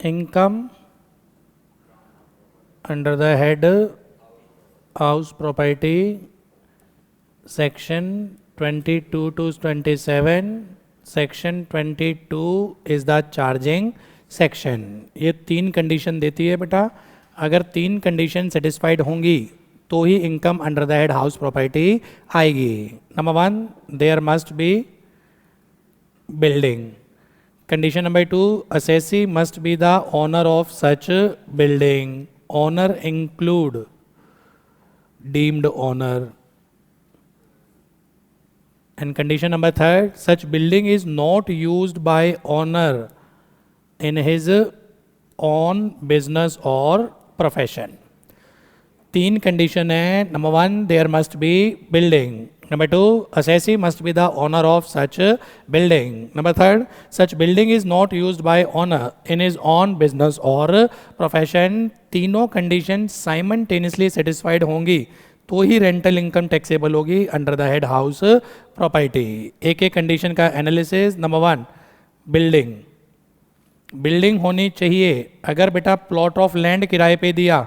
income under the head house property section 22 to 27. section 22 is the charging section. ये 3 condition देती है बेटा. अगर 3 कंडीशन सेटिस्फाइड होंगी तो ही income under the head house property आएगी. Number 1, there must be building. Condition number 2, assessee must be the owner of such building. Owner include deemed owner. And condition number 3, such building is not used by owner in his own business or profession. 3 condition है. Number 1, there must be building. Number 2, assessee must be the owner of such building. Number 3, such building is not used by owner in his own business or profession. तीनों condition simultaneously satisfied होंगी तो ही rental income taxable होगी under the head house property. एक एक condition का analysis. Number 1, building. Building होनी चाहिए. अगर बेटा प्लॉट ऑफ लैंड किराए पे दिया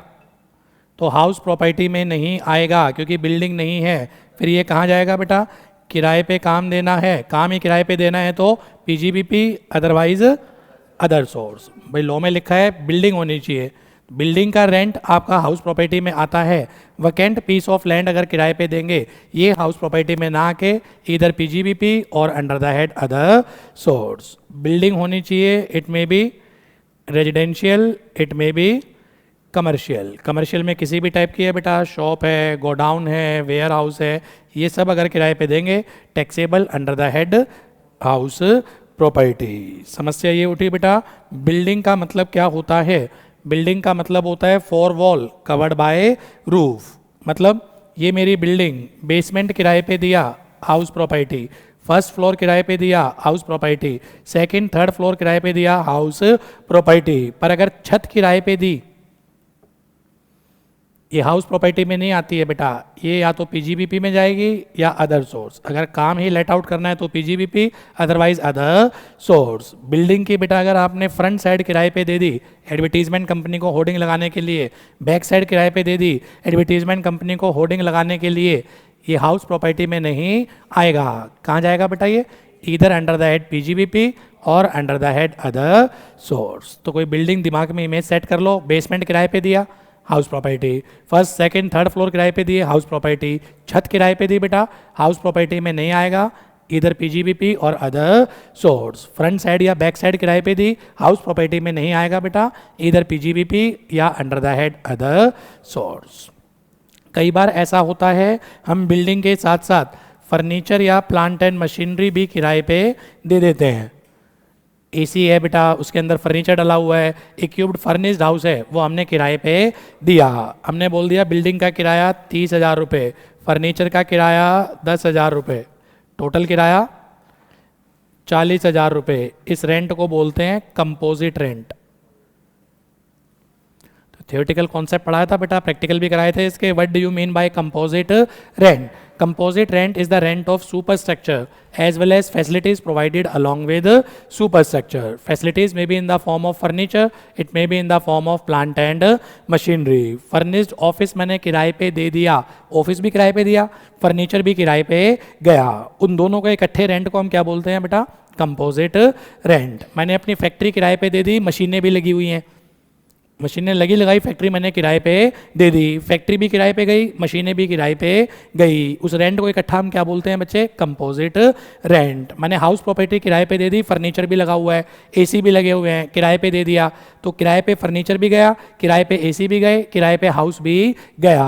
तो हाउस प्रॉपर्टी में नहीं आएगा क्योंकि बिल्डिंग नहीं है. फिर ये कहाँ जाएगा बेटा? किराए पे काम देना है, काम ही किराए पे देना है तो पीजीबीपी, अदरवाइज अदर सोर्स. भाई लॉ में लिखा है बिल्डिंग होनी चाहिए. बिल्डिंग का रेंट आपका हाउस प्रॉपर्टी में आता है. वैकेंट पीस ऑफ लैंड अगर किराए पे देंगे ये हाउस प्रॉपर्टी में ना आके इधर पीजीबीपी और under the head other source. Building होनी चाहिए. It may be residential, it may be commercial. Commercial में किसी भी टाइप की है बेटा, शॉप है, गोडाउन है, वेयर हाउस है, ये सब अगर किराए पे देंगे taxable under the head house property. समस्या ये उठी बेटा बिल्डिंग का मतलब क्या होता है? बिल्डिंग का मतलब होता है 4 वॉल कवर्ड बाय रूफ. मतलब ये मेरी बिल्डिंग, बेसमेंट किराए पे दिया हाउस प्रॉपर्टी, फर्स्ट फ्लोर किराए पे दिया house property, second third floor किराए पे दिया हाउस प्रॉपर्टी. पर अगर छत किराए पे दी ये हाउस प्रॉपर्टी में नहीं आती है बेटा. ये या तो पीजीबीपी में जाएगी या अदर सोर्स. अगर काम ही लेट आउट करना है तो PGBP, otherwise other source. Building की बेटा अगर आपने फ्रंट साइड किराए पे दे दी एडवर्टीजमेंट कंपनी को होर्डिंग लगाने के लिए, बैक साइड किराए पे दे दी एडवर्टीजमेंट कंपनी को होर्डिंग लगाने के लिए, ये हाउस प्रॉपर्टी में नहीं आएगा. कहाँ जाएगा बेटा? ये इधर अंडर द हेड पीजीबीपी और under the head other source. तो कोई बिल्डिंग दिमाग में इमेज सेट कर लो. बेसमेंट किराए पे दिया house property, first second third floor किराए पे दिए हाउस प्रॉपर्टी, छत किराए पे दी बेटा हाउस प्रॉपर्टी में नहीं आएगा, इधर पीजीबीपी और अदर सोर्स. फ्रंट साइड या बैक साइड किराए पे दी हाउस प्रॉपर्टी में नहीं आएगा बेटा, इधर पीजीबीपी या under the head other source. कई बार ऐसा होता है हम बिल्डिंग के साथ साथ फर्नीचर या प्लांट एंड मशीनरी भी किराए पे दे देते हैं. एसी है बेटा, उसके अंदर फर्नीचर डला हुआ है, इक्विप्ड फर्निश्ड हाउस है, वो हमने किराए पे दिया. हमने बोल दिया बिल्डिंग का किराया 30,000 रुपये, फर्नीचर का किराया 10,000 रुपये, टोटल किराया 40,000 रुपये. इस रेंट को बोलते हैं कंपोजिट रेंट. तो थियोरेटिकल कॉन्सेप्ट पढ़ाया था बेटा, प्रैक्टिकल भी कराए थे इसके. What do you mean by composite rent? Composite rent is the rent of superstructure as well as facilities provided along with superstructure. Facilities may be in the form of furniture, it may be in the form of plant and machinery. Furnished office मैंने किराए पे दे दिया, office भी किराए पे दिया, furniture भी किराए पे गया. उन दोनों को इकट्ठे रेंट को हम क्या बोलते हैं बेटा? Composite rent. मैंने अपनी फैक्ट्री किराए पे दे दी, मशीनें भी लगी हुई हैं, मशीनें लगी लगाई, फैक्ट्री मैंने किराए पे दे दी, फैक्ट्री भी किराए पे गई, मशीनें भी किराए पे गई. उस रेंट को इकट्ठा हम क्या बोलते हैं बच्चे? Composite rent. मैंने हाउस प्रॉपर्टी किराए पे दे दी, फर्नीचर भी लगा हुआ है, एसी भी लगे हुए हैं, किराए पे दे दिया, तो किराए पे फर्नीचर भी गया, किराए पे एसी भी गए, किराए पे हाउस भी गया.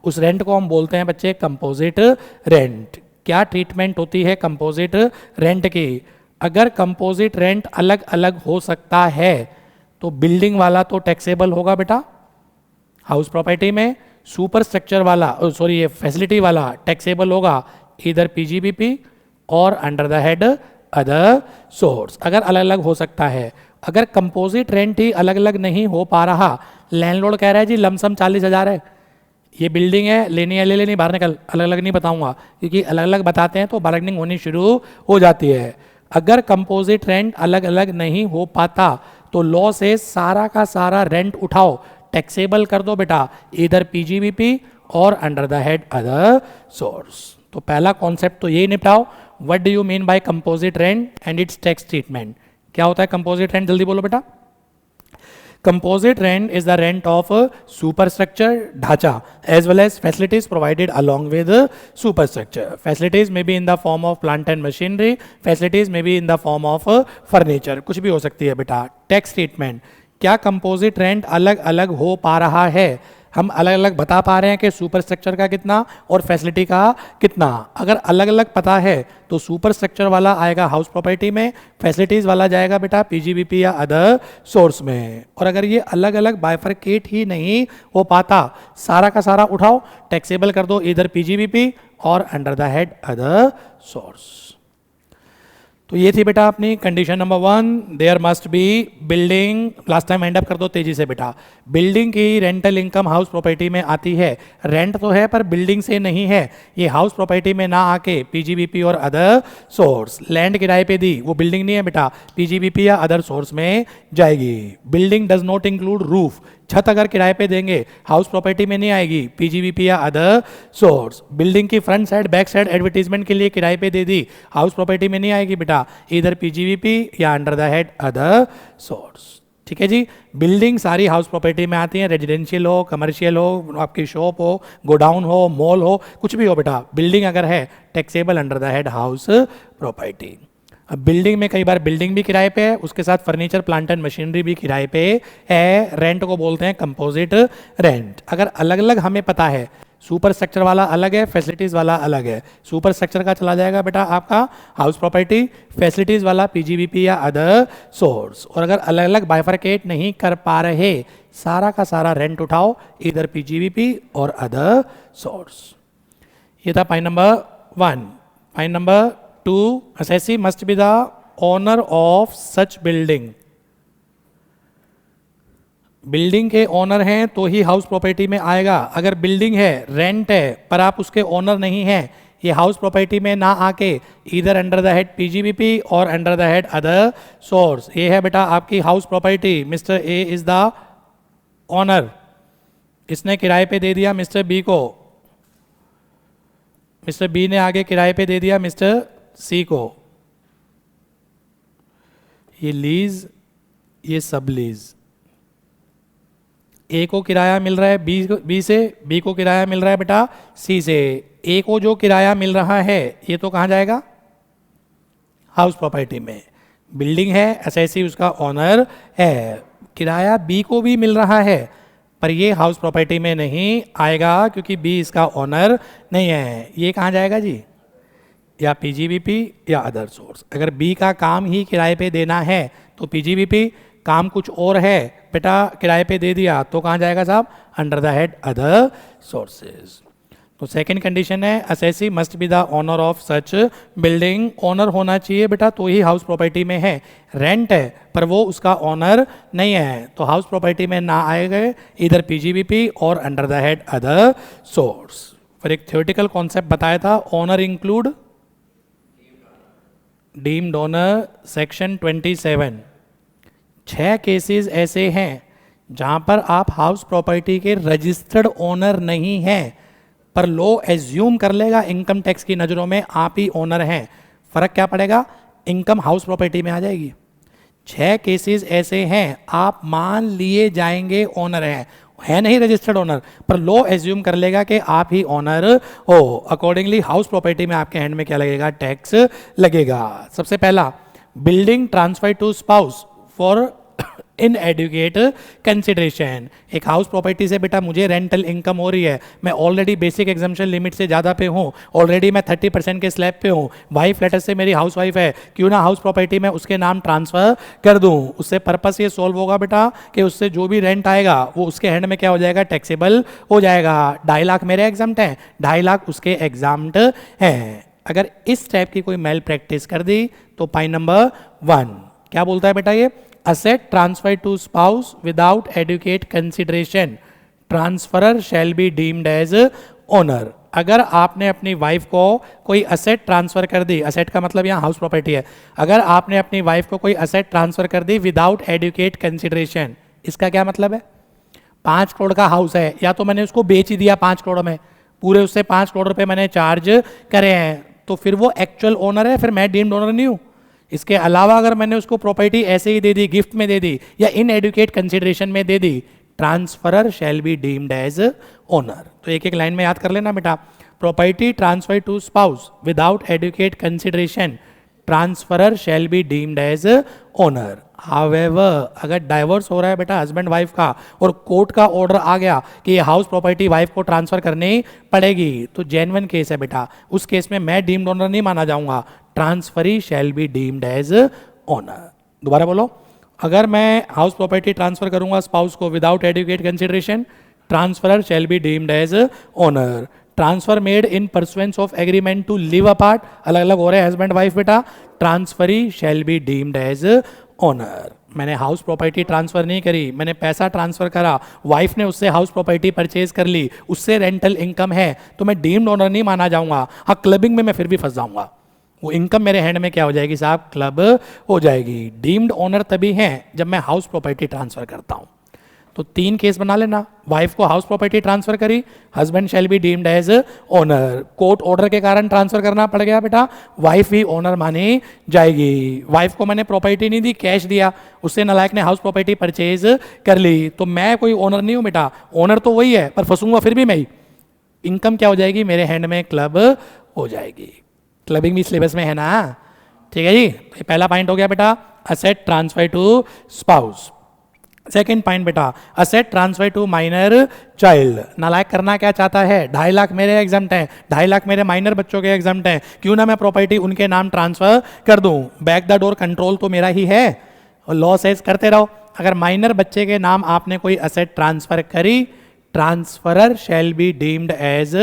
उस रेंट को हम बोलते हैं बच्चे कंपोजिट रेंट. क्या ट्रीटमेंट होती है कंपोजिट रेंट की? अगर कंपोजिट रेंट अलग अलग हो सकता है तो बिल्डिंग वाला तो टैक्सेबल होगा बेटा हाउस प्रॉपर्टी में, सुपर स्ट्रक्चर वाला सॉरी ये फैसिलिटी वाला टैक्सेबल होगा इधर पीजीबीपी और under the head other source. अगर अलग अलग हो सकता है. अगर कंपोजिट रेंट ही अलग अलग नहीं हो पा रहा, लैंडलॉर्ड कह रहा है जी लमसम 40,000 है, ये बिल्डिंग है, लेनी है ले लेनी, बाहर निकल, अलग अलग नहीं बताऊंगा, क्योंकि अलग अलग बताते हैं तो बार्गेनिंग होनी शुरू हो जाती है. अगर कंपोजिट रेंट अलग अलग नहीं हो पाता तो लॉ से सारा का सारा रेंट उठाओ, टैक्सेबल कर दो बेटा, इधर पीजीबीपी और under the head other source. तो पहला कॉन्सेप्ट तो यही निपटाओ, what do you mean by composite rent and its tax treatment. क्या होता है कंपोजिट रेंट, जल्दी बोलो बेटा। Composite rent is the rent of superstructure ढांचा as well as facilities provided along with superstructure. Facilities may be in the form of plant and machinery. Facilities may be in the form of furniture. कुछ भी हो सकती है बेटा। Tax treatment, क्या composite rent अलग अलग हो पा रहा है? हम अलग अलग बता पा रहे हैं कि सुपर स्ट्रक्चर का कितना और फैसिलिटी का कितना। अगर अलग अलग पता है तो सुपर स्ट्रक्चर वाला आएगा हाउस प्रॉपर्टी में, फैसिलिटीज वाला जाएगा बेटा पीजीबीपी या अदर सोर्स में। और अगर ये अलग अलग बाइफरकेट ही नहीं हो पाता, सारा का सारा उठाओ, टैक्सेबल कर दो इधर पीजीबीपी और under the head other source. तो ये थी बेटा अपनी condition number 1, there must be building. Last time end up कर दो तेजी से बेटा। बिल्डिंग की रेंटल इनकम हाउस प्रॉपर्टी में आती है, रेंट तो है पर बिल्डिंग से नहीं है, ये हाउस प्रॉपर्टी में ना आके पीजीबीपी और अदर सोर्स। लैंड किराए पे दी, वो बिल्डिंग नहीं है बेटा, पीजीबीपी या अदर सोर्स में जाएगी। Building does not include roof, छत अगर किराए पे देंगे हाउस प्रॉपर्टी में नहीं आएगी, पीजीबीपी या अदर सोर्स। बिल्डिंग की front side back side advertisement के लिए किराए पे दे दी, हाउस प्रॉपर्टी में नहीं आएगी बेटा, इधर पीजीबीपी या under the head other source. ठीक है जी। बिल्डिंग सारी हाउस प्रॉपर्टी में आती हैं, रेजिडेंशियल हो, कमर्शियल हो, आपकी शॉप हो, गोडाउन हो, मॉल हो, कुछ भी हो बेटा, बिल्डिंग अगर है taxable under the head house property. अब बिल्डिंग में कई बार बिल्डिंग भी किराए पे है, उसके साथ फर्नीचर प्लांट एंड मशीनरी भी किराए पे है, रेंट को बोलते हैं कंपोजिट रेंट। अगर अलग अलग हमें पता है, सुपर स्ट्रक्चर वाला अलग है, फैसिलिटीज वाला अलग है, सुपर स्ट्रक्चर का चला जाएगा बेटा आपका हाउस प्रॉपर्टी, फैसिलिटीज वाला पीजीबीपी या अदर सोर्स। और अगर अलग अलग बाइफरकेट नहीं कर पा रहे, सारा का सारा रेंट उठाओ इधर पीजीबीपी और अदर सोर्स। ये था point number 1। Point number 2, assessee must be the owner of such building। Building के ओनर हैं तो ही हाउस प्रॉपर्टी में आएगा। अगर बिल्डिंग है, रेंट है, पर आप उसके ओनर नहीं हैं, ये हाउस प्रॉपर्टी में ना आके इधर अंडर द हेड पीजीबीपी और under the head other source. ये है बेटा आपकी house property, mister A is the owner, इसने किराए पे दे दिया मिस्टर बी को, मिस्टर बी ने आगे किराए पे दे दिया मिस्टर सी को। ये लीज, ये सब लीज। ए को किराया मिल रहा है बी से, बी को किराया मिल रहा है बेटा सी से। ए को जो किराया मिल रहा है ये तो कहाँ जाएगा, हाउस प्रॉपर्टी में। बिल्डिंग है, एसएससी उसका ऑनर है, किराया बी को भी मिल रहा है, पर ये हाउस प्रॉपर्टी में नहीं आएगा क्योंकि बी इसका ऑनर नहीं है। ये कहाँ जाएगा जी, या पीजीबीपी या अदर सोर्स। अगर बी का काम ही किराए पे देना है तो पीजीबीपी, काम कुछ और है बेटा किराए पे दे दिया तो कहाँ जाएगा साहब, under the head other sources. तो सेकंड कंडीशन है assessee must be the owner of such building. Owner होना चाहिए बेटा तो ही हाउस प्रॉपर्टी में है, रेंट है पर वो उसका ओनर नहीं है तो हाउस प्रॉपर्टी में ना आएगा इधर पीजीबीपी और under the head other source. फिर एक थ्योरेटिकल कॉन्सेप्ट बताया था, owner include deemed owner, section 27। 6 cases ऐसे हैं जहां पर आप हाउस प्रॉपर्टी के रजिस्टर्ड ओनर नहीं हैं पर लो एज्यूम कर लेगा इनकम टैक्स की नज़रों में आप ही ओनर हैं। फर्क क्या पड़ेगा, इनकम हाउस प्रॉपर्टी में आ जाएगी। 6 केसेस ऐसे हैं आप मान लिए जाएंगे ओनर हैं, है नहीं रजिस्टर्ड ओनर पर लो एज्यूम कर लेगा कि आप ही ओनर हो। अकॉर्डिंगली हाउस प्रॉपर्टी में आपके हैंड में क्या लगेगा, टैक्स लगेगा। सबसे पहला, building transfer to spouse for inadequate consideration. एक हाउस प्रॉपर्टी से बेटा मुझे रेंटल इनकम हो रही है, मैं ऑलरेडी बेसिक एग्जाम्पशन लिमिट से ज़्यादा पे हूँ, ऑलरेडी मैं 30% के स्लैब पे हूँ, वाइफ लेटर से मेरी हाउस वाइफ है, क्यों ना हाउस प्रॉपर्टी में उसके नाम ट्रांसफ़र कर दूँ। उससे पर्पस ये सॉल्व होगा बेटा कि उससे जो भी रेंट आएगा वो उसके हैंड में क्या हो जाएगा, टैक्सेबल हो जाएगा। 2.5 लाख मेरे एग्जाम्प्ट हैं, 2.5 लाख उसके एग्जाम्प्ट हैं। अगर इस टाइप की कोई मेल प्रैक्टिस कर दी तो पॉइंट नंबर 1 क्या बोलता है बेटा, ये asset transferred to spouse without adequate consideration, transferor shall be deemed as owner। अगर आपने अपनी वाइफ को कोई असेट ट्रांसफर कर दी, असेट का मतलब यहाँ हाउस प्रॉपर्टी है, अगर आपने अपनी वाइफ को कोई असेट ट्रांसफर कर दी विदाउट एडुकेट कंसिडरेशन, इसका क्या मतलब है? 5 करोड़ का हाउस है, या तो मैंने उसको बेच ही दिया 5 करोड़ में, पूरे उससे 5 करोड़ रुपए मैंने चार्ज करे हैं, तो फिर वो एक्चुअल ओनर है, फिर मैं डीम्ड ओनर नहीं हूँ। इसके अलावा अगर मैंने उसको प्रॉपर्टी ऐसे ही दे दी, गिफ्ट में दे दी या इन एडुकेट कंसिडरेशन में दे दी, transferor shall be deemed as owner. तो एक एक लाइन में याद कर लेना बेटा। Property transfer to spouse without adequate consideration, transferor shall be deemed as owner. However अगर डाइवोर्स हो रहा है बेटा हस्बैंड वाइफ का और कोर्ट का ऑर्डर आ गया कि ये हाउस प्रॉपर्टी वाइफ को ट्रांसफर करनी पड़ेगी, तो जेन्युइन केस है बेटा, उस केस में मैं डीम्ड ओनर नहीं माना जाऊंगा, transferee shall be deemed as owner. दोबारा बोलो, अगर मैं हाउस प्रॉपर्टी ट्रांसफर करूंगा स्पाउस को without adequate consideration, transferor shall be deemed as owner. Transfer made in pursuance of agreement to live apart, अलग अलग हो रहे हैं हस्बैंड वाइफ बेटा, transferee shall be deemed as owner. मैंने हाउस प्रॉपर्टी ट्रांसफर नहीं करी, मैंने पैसा ट्रांसफर करा, वाइफ ने उससे हाउस प्रॉपर्टी परचेज कर ली, उससे रेंटल इनकम है, तो मैं डीम्ड ओनर नहीं माना जाऊंगा। हाँ, क्लबिंग में मैं फिर भी फंस जाऊंगा, वो इनकम मेरे हैंड में क्या हो जाएगी साहब, क्लब हो जाएगी। डीम्ड ओनर तभी हैं जब मैं हाउस प्रॉपर्टी ट्रांसफर करता हूं। तो 3 केस बना लेना, वाइफ को हाउस प्रॉपर्टी ट्रांसफर करी, husband shall be deemed as owner, court order के कारण ट्रांसफर करना पड़ गया बेटा, वाइफ ही ओनर मानी जाएगी। वाइफ को मैंने प्रॉपर्टी नहीं दी, कैश दिया, उससे नालायक ने हाउस प्रॉपर्टी परचेज कर ली, तो मैं कोई ओनर नहीं हूं बेटा, ओनर तो वही है पर फंसूंगा फिर भी मैं ही। इनकम क्या हो जाएगी मेरे हैंड में, क्लब हो जाएगी। क्लबिंग भी सिलेबस में है ना, ठीक है जी। तो पहला पॉइंट हो गया बेटा, asset transfer to spouse. Second point बेटा, asset transfer to minor child. नालायक करना क्या चाहता है, 2.5 लाख मेरे एग्जाम्प्ट हैं, 2.5 लाख मेरे माइनर बच्चों के एग्जाम्प्ट हैं, क्यों ना मैं प्रॉपर्टी उनके नाम ट्रांसफर कर दूं। बैक द डोर कंट्रोल तो मेरा ही है, और लॉ सेज करते रहो। अगर माइनर बच्चे के नाम आपने कोई असेट ट्रांसफर करी, transferor shall be deemed as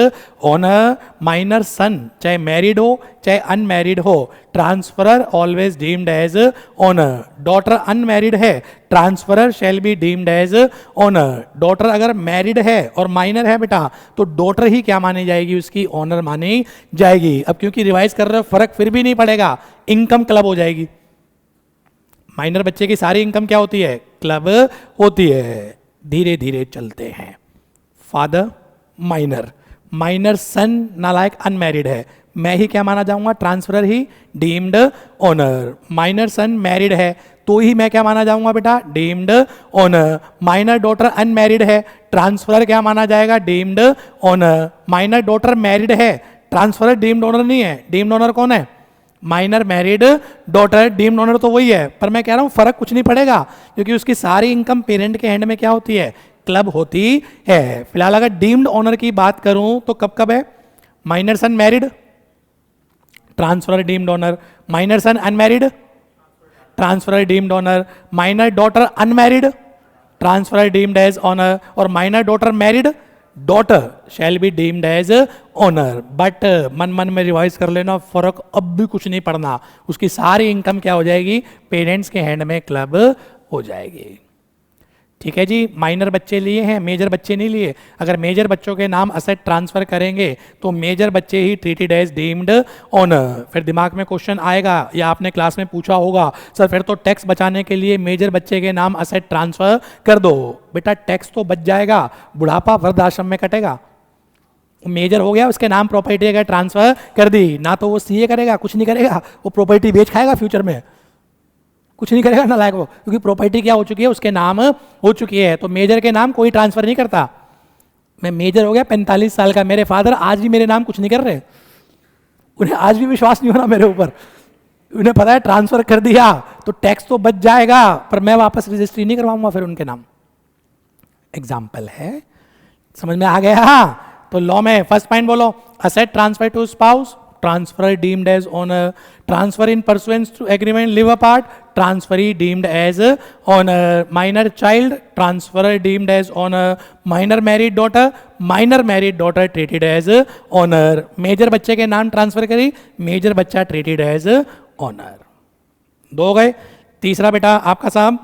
owner. Minor son चाहे मैरिड हो चाहे अनमैरिड हो, transferor always deemed as owner. Daughter unmarried है, transferor shall be deemed as owner. Daughter अगर मैरिड है और माइनर है बेटा, तो डॉटर ही क्या मानी जाएगी, उसकी ओनर मानी जाएगी। अब क्योंकि रिवाइज कर रहे हो, फर्क फिर भी नहीं पड़ेगा, इनकम क्लब हो जाएगी। माइनर बच्चे की सारी इनकम क्या होती है, क्लब होती है। धीरे धीरे चलते हैं। फादर माइनर, माइनर सन नालायक अनमैरिड है, मैं ही क्या माना जाऊंगा, ट्रांसफरर ही deemed owner. Minor son married है तो ही मैं क्या माना जाऊंगा बेटा, deemed owner. Minor daughter unmarried है, ट्रांसफरर क्या माना जाएगा, deemed owner. Minor daughter married है, ट्रांसफरर डीम्ड ओनर नहीं है। डीम्ड ओनर कौन है, minor married daughter. Deemed owner तो वही है, पर मैं कह रहा हूं फर्क कुछ नहीं पड़ेगा, क्योंकि उसकी सारी इनकम पेरेंट के हैंड में क्या होती है, क्लब होती है। फिलहाल अगर डीम्ड ओनर की बात करूं तो कब कब है, minor son married, transferor deemed owner. Minor son unmarried, transferor deemed owner. Minor daughter unmarried, transferor deemed as owner. और minor daughter married, daughter shall be deemed as owner. But मन मन में रिवाइज कर लेना, फर्क अब भी कुछ नहीं पड़ना, उसकी सारी इनकम क्या हो जाएगी, पेरेंट्स के हैंड में क्लब हो जाएगी। ठीक है जी। माइनर बच्चे लिए हैं, मेजर बच्चे नहीं लिए। अगर मेजर बच्चों के नाम असेट ट्रांसफर करेंगे तो मेजर बच्चे ही ट्रीटेड एज डीम्ड ओनर। फिर दिमाग में क्वेश्चन आएगा या आपने क्लास में पूछा होगा, सर फिर तो टैक्स बचाने के लिए मेजर बच्चे के नाम असेट ट्रांसफर कर दो। बेटा टैक्स तो बच जाएगा, बुढ़ापा वृद्धाश्रम में कटेगा। मेजर हो गया, उसके नाम प्रॉपर्टी अगर ट्रांसफर कर दी, ना तो वो सीए करेगा, कुछ नहीं करेगा, वो प्रॉपर्टी बेच खाएगा फ्यूचर में, कुछ नहीं करेगा ना लायक वो, क्योंकि प्रॉपर्टी क्या हो चुकी है, उसके नाम हो चुकी है। तो मेजर के नाम कोई ट्रांसफर नहीं करता। मैं मेजर हो गया 45 साल का, मेरे फादर आज भी मेरे नाम कुछ नहीं कर रहे, उन्हें आज भी विश्वास नहीं हो रहा मेरे ऊपर। उन्हें पता है ट्रांसफर कर दिया तो टैक्स तो बच जाएगा, पर मैं वापस रजिस्ट्री नहीं करवाऊंगा फिर उनके नाम। एग्जाम्पल है, समझ में आ गया। तो लॉ में फर्स्ट पॉइंट बोलो, asset transfer to spouse, transfer deemed as owner. Transfer in pursuance to agreement live apart, transferee deemed as owner. Minor child, transfer deemed as owner. Minor married daughter, minor married daughter treated as owner. Major बच्चे के नाम transfer करी, major बच्चा treated as owner. 2 गए। तीसरा बेटा आपका साहब,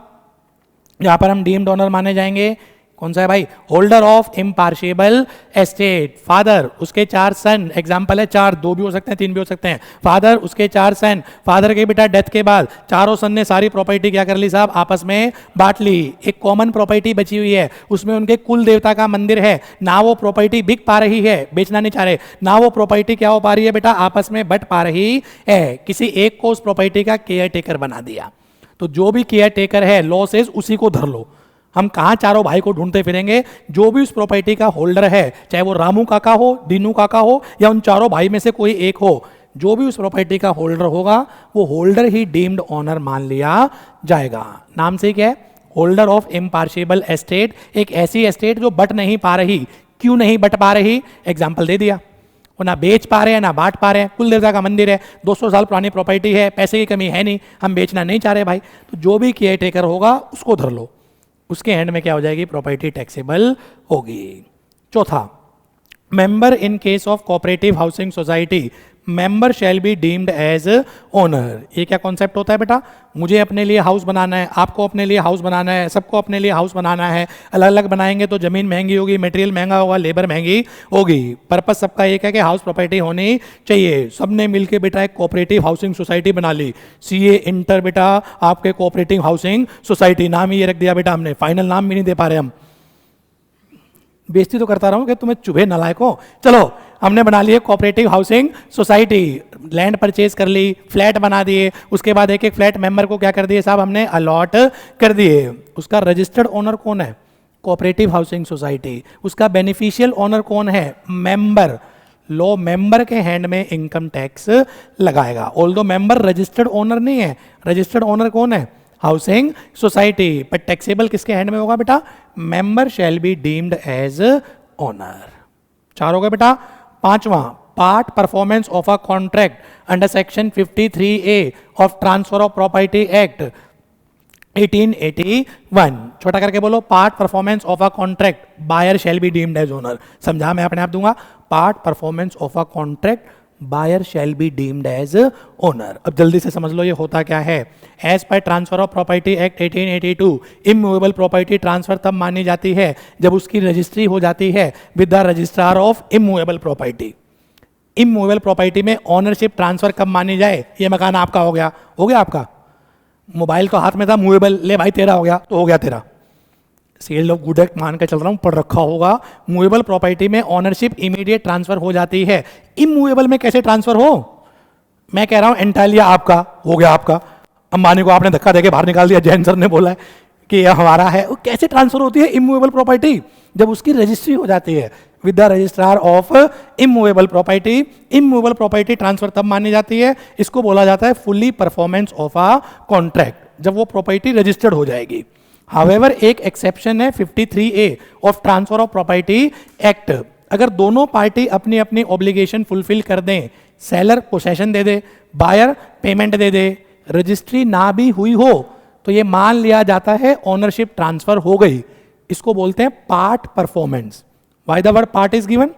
यहाँ पर हम डीम्ड ओनर माने जाएंगे कौन सा है भाई? Holder of impartible estate, father, उसके 4 सन, एग्जाम्पल है 4, 2 भी हो सकते हैं 3 भी हो सकते हैं, फादर उसके 4 सन, फादर के बेटा डेथ के बाद चारों सन ने सारी प्रॉपर्टी क्या कर ली साहब? आपस में बांट ली। एक कॉमन प्रॉपर्टी बची हुई है, उसमें उनके कुल देवता का मंदिर है, ना वो प्रॉपर्टी बिक पा रही है, बेचना नहीं चाह रहे, ना वो प्रॉपर्टी क्या हो पा रही है बेटा? आपस में बट पा रही है। किसी एक को उस प्रॉपर्टी का केयर टेकर बना दिया, तो जो भी केयर टेकर है लॉ सेज उसी को धर लो। हम कहाँ चारों भाई को ढूंढते फिरेंगे? जो भी उस प्रॉपर्टी का होल्डर है, चाहे वो रामू काका हो, दीनू काका हो, या उन चारों भाई में से कोई एक हो, जो भी उस प्रॉपर्टी का होल्डर होगा वो होल्डर ही डीम्ड ऑनर मान लिया जाएगा। नाम से क्या है? Holder of impartible estate. एक ऐसी एस्टेट जो बट नहीं पा रही। क्यों नहीं बट पा रही? एग्जाम्पल दे दिया, वो ना बेच पा रहे हैं ना बांट पा रहे हैं। कुल देवता का मंदिर है, 200 साल पुरानी प्रॉपर्टी है, पैसे की कमी है नहीं, हम बेचना नहीं चाह रहे भाई, तो जो भी केयर टेकर होगा उसको धर लो, उसके हैंड में क्या हो जाएगी? प्रॉपर्टी टैक्सेबल होगी। चौथा, member in case of cooperative housing society, member shall be deemed as owner. ये क्या कॉन्सेप्ट होता है बेटा? मुझे अपने लिए हाउस बनाना है, आपको अपने लिए हाउस बनाना है, सबको अपने लिए हाउस बनाना है। अलग अलग बनाएंगे तो जमीन महंगी होगी, मटेरियल महंगा होगा, लेबर महंगी होगी। पर्पस सबका एक है कि हाउस प्रॉपर्टी होनी चाहिए। सबने मिलकर बेटा एक कोऑपरेटिव हाउसिंग सोसाइटी बना ली, सीए इंटर बेटा आपके कोऑपरेटिव हाउसिंग सोसाइटी, नाम ही ये रख दिया बेटा हमने, फाइनल नाम भी नहीं दे पा रहे हम। बेइज्जती तो करता रहूं कि तुम्हें चुभे नालायकों। चलो हमने बना लिए cooperative housing society, land purchase कर ली, फ्लैट बना दिए, उसके बाद एक एक फ्लैट मेंबर को क्या कर दिए साहब? हमने अलॉट कर दिए। उसका रजिस्टर्ड ओनर कौन है? Cooperative housing society. उसका बेनिफिशियल ओनर कौन है? मेंबर। लो मेंबर के हैंड में इनकम टैक्स लगाएगा, ऑल्दो मेंबर रजिस्टर्ड ओनर नहीं है। रजिस्टर्ड ओनर कौन है? Housing society. पर टैक्सेबल किसके हैंड में होगा बेटा? Member shall be deemed as owner. 4 हो गए बेटा। 5वां, part performance of a contract under section 53A of transfer of property act 1881। छोटा करके बोलो, part performance of a contract, buyer shall be deemed as owner. समझा, मैं अपने आप दूंगा। Part performance of a contract, buyer shall be deemed as owner. अब जल्दी से समझ लो ये होता क्या है। एज पर transfer of property act 1882, immovable property transfer तब मानी जाती है जब उसकी रजिस्ट्री हो जाती है with the registrar of immovable property. Immovable property में ऑनरशिप ट्रांसफर कब मानी जाए? ये मकान आपका हो गया, हो गया आपका। मोबाइल तो हाथ में था, मूवेबल, ले भाई तेरा हो गया, तो हो गया तेरा। सेल ऑफ गुड एक्ट मान के चल रहा हूं, पढ़ रखा होगा। मूवेबल प्रॉपर्टी में ऑनरशिप इमीडिएट ट्रांसफर हो जाती है। इमूवेबल में कैसे ट्रांसफर हो? मैं कह रहा हूं एंटालिया आपका हो गया, आपका। अंबानी को आपने धक्का देके बाहर निकाल दिया, जैन सर ने बोला है कि यह हमारा है। वो कैसे ट्रांसफर होती है इमूवेबल प्रॉपर्टी? जब उसकी रजिस्ट्री हो जाती है with the registrar of immovable property. Immovable property transfer तब मानी जाती है, इसको बोला जाता है fully performance of a contract, जब वो प्रॉपर्टी रजिस्टर्ड हो जाएगी। हावेवर एक एक्सेप्शन है 53A of transfer of property act. अगर दोनों पार्टी अपनी अपनी ऑब्लिगेशन फुलफिल कर दें, सेलर पोसेशन दे दे, बायर पेमेंट दे दे, रजिस्ट्री ना भी हुई हो, तो ये मान लिया जाता है ओनरशिप ट्रांसफर हो गई। इसको बोलते हैं part performance. Why the word part is given?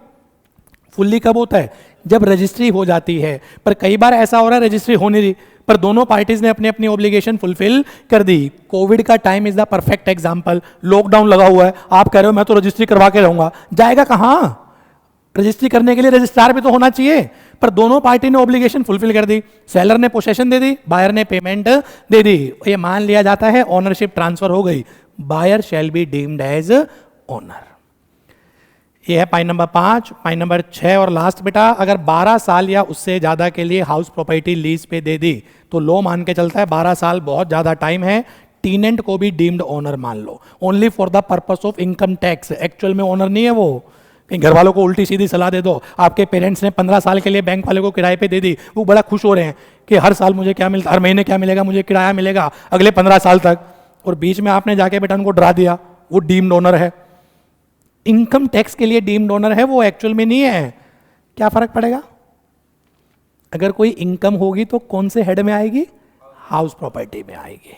Fully कब होता है? जब रजिस्ट्री हो जाती है। पर कई बार ऐसा हो रहा है रजिस्ट्री हो नहीं रही, पर दोनों पार्टीज ने अपनी अपनी ऑब्लिगेशन फुलफिल कर दी। कोविड का time is the perfect example. Lockdown लगा हुआ है, आप कह रहे हो मैं तो रजिस्ट्री करवा के रहूंगा, जाएगा कहां? रजिस्ट्री करने के लिए रजिस्ट्रार भी तो होना चाहिए। पर दोनों पार्टी ने ऑब्लिगेशन फुलफिल कर दी, सेलर ने पोसेशन दे दी, बायर ने पेमेंट दे दी, ये मान लिया जाता है ओनरशिप ट्रांसफर हो गई। Buyer shall be deemed as owner. ये है पॉइंट नंबर 5। पॉइंट नंबर 6 और लास्ट बेटा, अगर 12 साल या उससे ज़्यादा के लिए हाउस प्रॉपर्टी लीज पे दे दी तो लो मान के चलता है 12 साल बहुत ज़्यादा टाइम है, टीनेंट को भी डीम्ड ओनर मान लो। Only for the purpose of income tax, actual में ओनर नहीं है वो। कहीं घर वालों को उल्टी सीधी सलाह दे दो, आपके पेरेंट्स ने 15 साल के लिए बैंक वाले को किराए पे दे दी, वो बड़ा खुश हो रहे हैं कि हर साल मुझे क्या मिलता, हर महीने क्या मिलेगा, मुझे किराया मिलेगा अगले 15 साल तक, और बीच में आपने जाके बेटा उनको डरा दिया, वो डीम्ड ओनर है। इनकम टैक्स के लिए डीम्ड ओनर है, वो एक्चुअल में नहीं है। क्या फर्क पड़ेगा? अगर कोई इनकम होगी तो कौन से हेड में आएगी? हाउस प्रॉपर्टी में आएगी।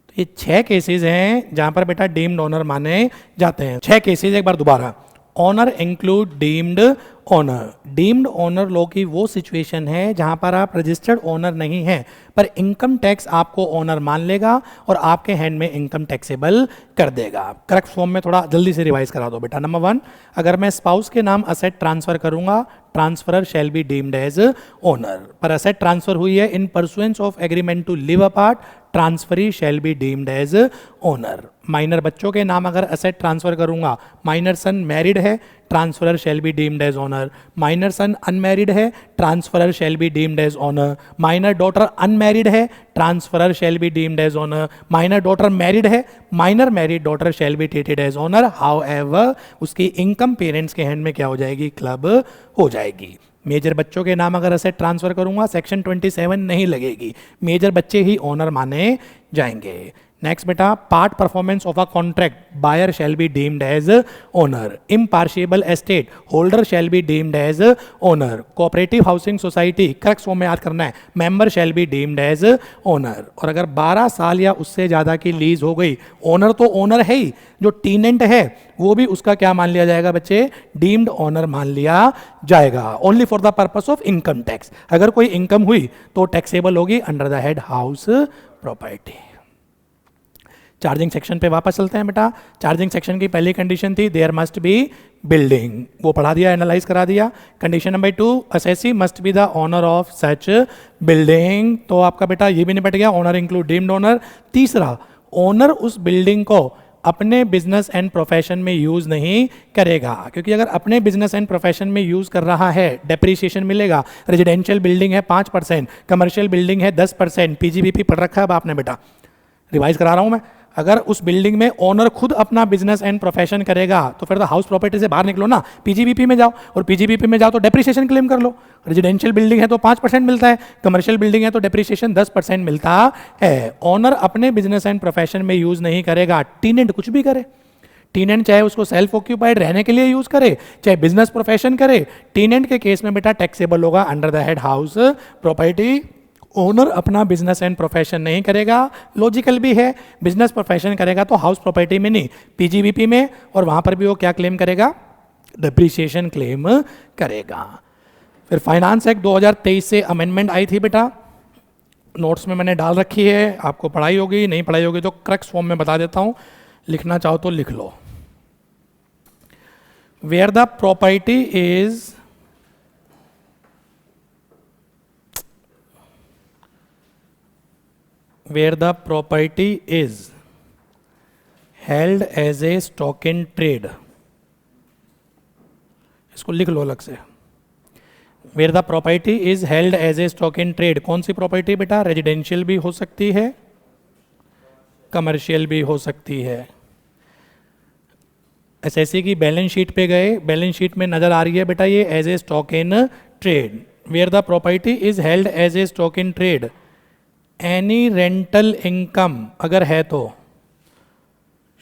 तो ये 6 केसेस हैं जहां पर बेटा डीम्ड ओनर माने जाते हैं। 6 केसेस एक बार दोबारा। Owner include deemed owner. Deemed owner law की वो सिचुएशन है जहां पर आप रजिस्टर्ड ओनर नहीं हैं पर इनकम टैक्स आपको ओनर मान लेगा और आपके हैंड में इनकम टैक्सेबल कर देगा। करेक्ट फॉर्म में थोड़ा जल्दी से रिवाइज करा दो बेटा। नंबर 1, अगर मैं स्पाउस के नाम असेट ट्रांसफर करूंगा, transferor shall be deemed as owner. पर असेट ट्रांसफर हुई है in pursuance of agreement to live apart, transferee shall be deemed as owner. Minor बच्चों के नाम अगर असेट ट्रांसफर करूंगा, माइनर सन मैरिड है, transferor shall be deemed as owner. Minor son unmarried है, transferor shall be deemed as owner. Minor daughter unmarried है, transferor shall be deemed as owner. Minor daughter married है, minor married daughter shall be treated as owner. However उसकी income parents के hand में क्या हो जाएगी? Club हो जाएगी। मेजर बच्चों के नाम अगर असेट ट्रांसफर करूंगा, सेक्शन 27 नहीं लगेगी, मेजर बच्चे ही ओनर माने जाएंगे। नेक्स्ट बेटा, part performance of a contract, buyer shall be deemed as owner. Impartible estate, holder shall be deemed as owner. Cooperative housing society, correct form में याद करना है, member shall be deemed as owner. और अगर 12 साल या उससे ज़्यादा की लीज हो गई, ओनर तो ओनर है ही, जो टीनेंट है वो भी उसका क्या मान लिया जाएगा बच्चे? डीम्ड ओनर मान लिया जाएगा। Only for the purpose of income tax. अगर कोई इनकम हुई तो टैक्सेबल होगी under the head house property. Charging section पे वापस चलते हैं बेटा। चार्जिंग सेक्शन की पहली कंडीशन थी देयर मस्ट बी बिल्डिंग, वो पढ़ा दिया, एनालाइज करा दिया। Condition number 2, assessee must be the owner of such building, तो आपका बेटा ये भी निपट गया, ओनर इंक्लूड डीम्ड ओनर। तीसरा, ओनर उस बिल्डिंग को अपने बिजनेस एंड प्रोफेशन में यूज नहीं करेगा, क्योंकि अगर अपने बिजनेस एंड प्रोफेशन में यूज कर रहा है डेप्रिसिएशन मिलेगा। रेजिडेंशियल बिल्डिंग है 5%, कमर्शियल बिल्डिंग है 10%। पीजीबीपी पढ़ रखा है अब आपने बेटा, रिवाइज करा रहा हूं मैं। अगर उस बिल्डिंग में ओनर खुद अपना बिजनेस एंड प्रोफेशन करेगा तो फिर तो हाउस प्रॉपर्टी से बाहर निकलो ना, पीजीबीपी में जाओ, और पीजीबीपी में जाओ तो डेप्रिसिएशन क्लेम कर लो। रेजिडेंशियल बिल्डिंग है तो 5% मिलता है, कमर्शियल बिल्डिंग है तो डेप्रिसिएशन 10% मिलता है। ओनर अपने बिजनेस एंड प्रोफेशन में यूज नहीं करेगा, टीनेंट कुछ भी करे। टीनेंट चाहे उसको सेल्फ ऑक्यूपाइड रहने के लिए यूज करे, चाहे बिजनेस प्रोफेशन करे, टीनेंट के केस में बेटा टैक्सेबल होगा under the head house property. Owner अपना बिजनेस एंड प्रोफेशन नहीं करेगा, लॉजिकल भी है, बिजनेस प्रोफेशन करेगा तो हाउस प्रॉपर्टी में नहीं, पीजीबीपी में, और वहां पर भी वो क्या क्लेम करेगा? डेप्रिसिएशन क्लेम करेगा। फिर फाइनेंस एक्ट 2023 से अमेंडमेंट आई थी बेटा, नोट्स में मैंने डाल रखी है, आपको पढ़ाई होगी, नहीं पढ़ाई होगी तो क्रक्स फॉर्म में बता देता हूं, लिखना चाहो तो लिख लो। Where the property is where the property is held as a stock in trade, इसको लिख लो अलग से। where the property is held as a stock in trade, कौन सी प्रॉपर्टी बेटा? रेजिडेंशियल भी हो सकती है, कमर्शियल भी हो सकती है। एसएससी की बैलेंस शीट पे गए, बैलेंस शीट में नजर आ रही है बेटा ये as a stock in trade. Where the property is held as a stock in trade, any rental income अगर है तो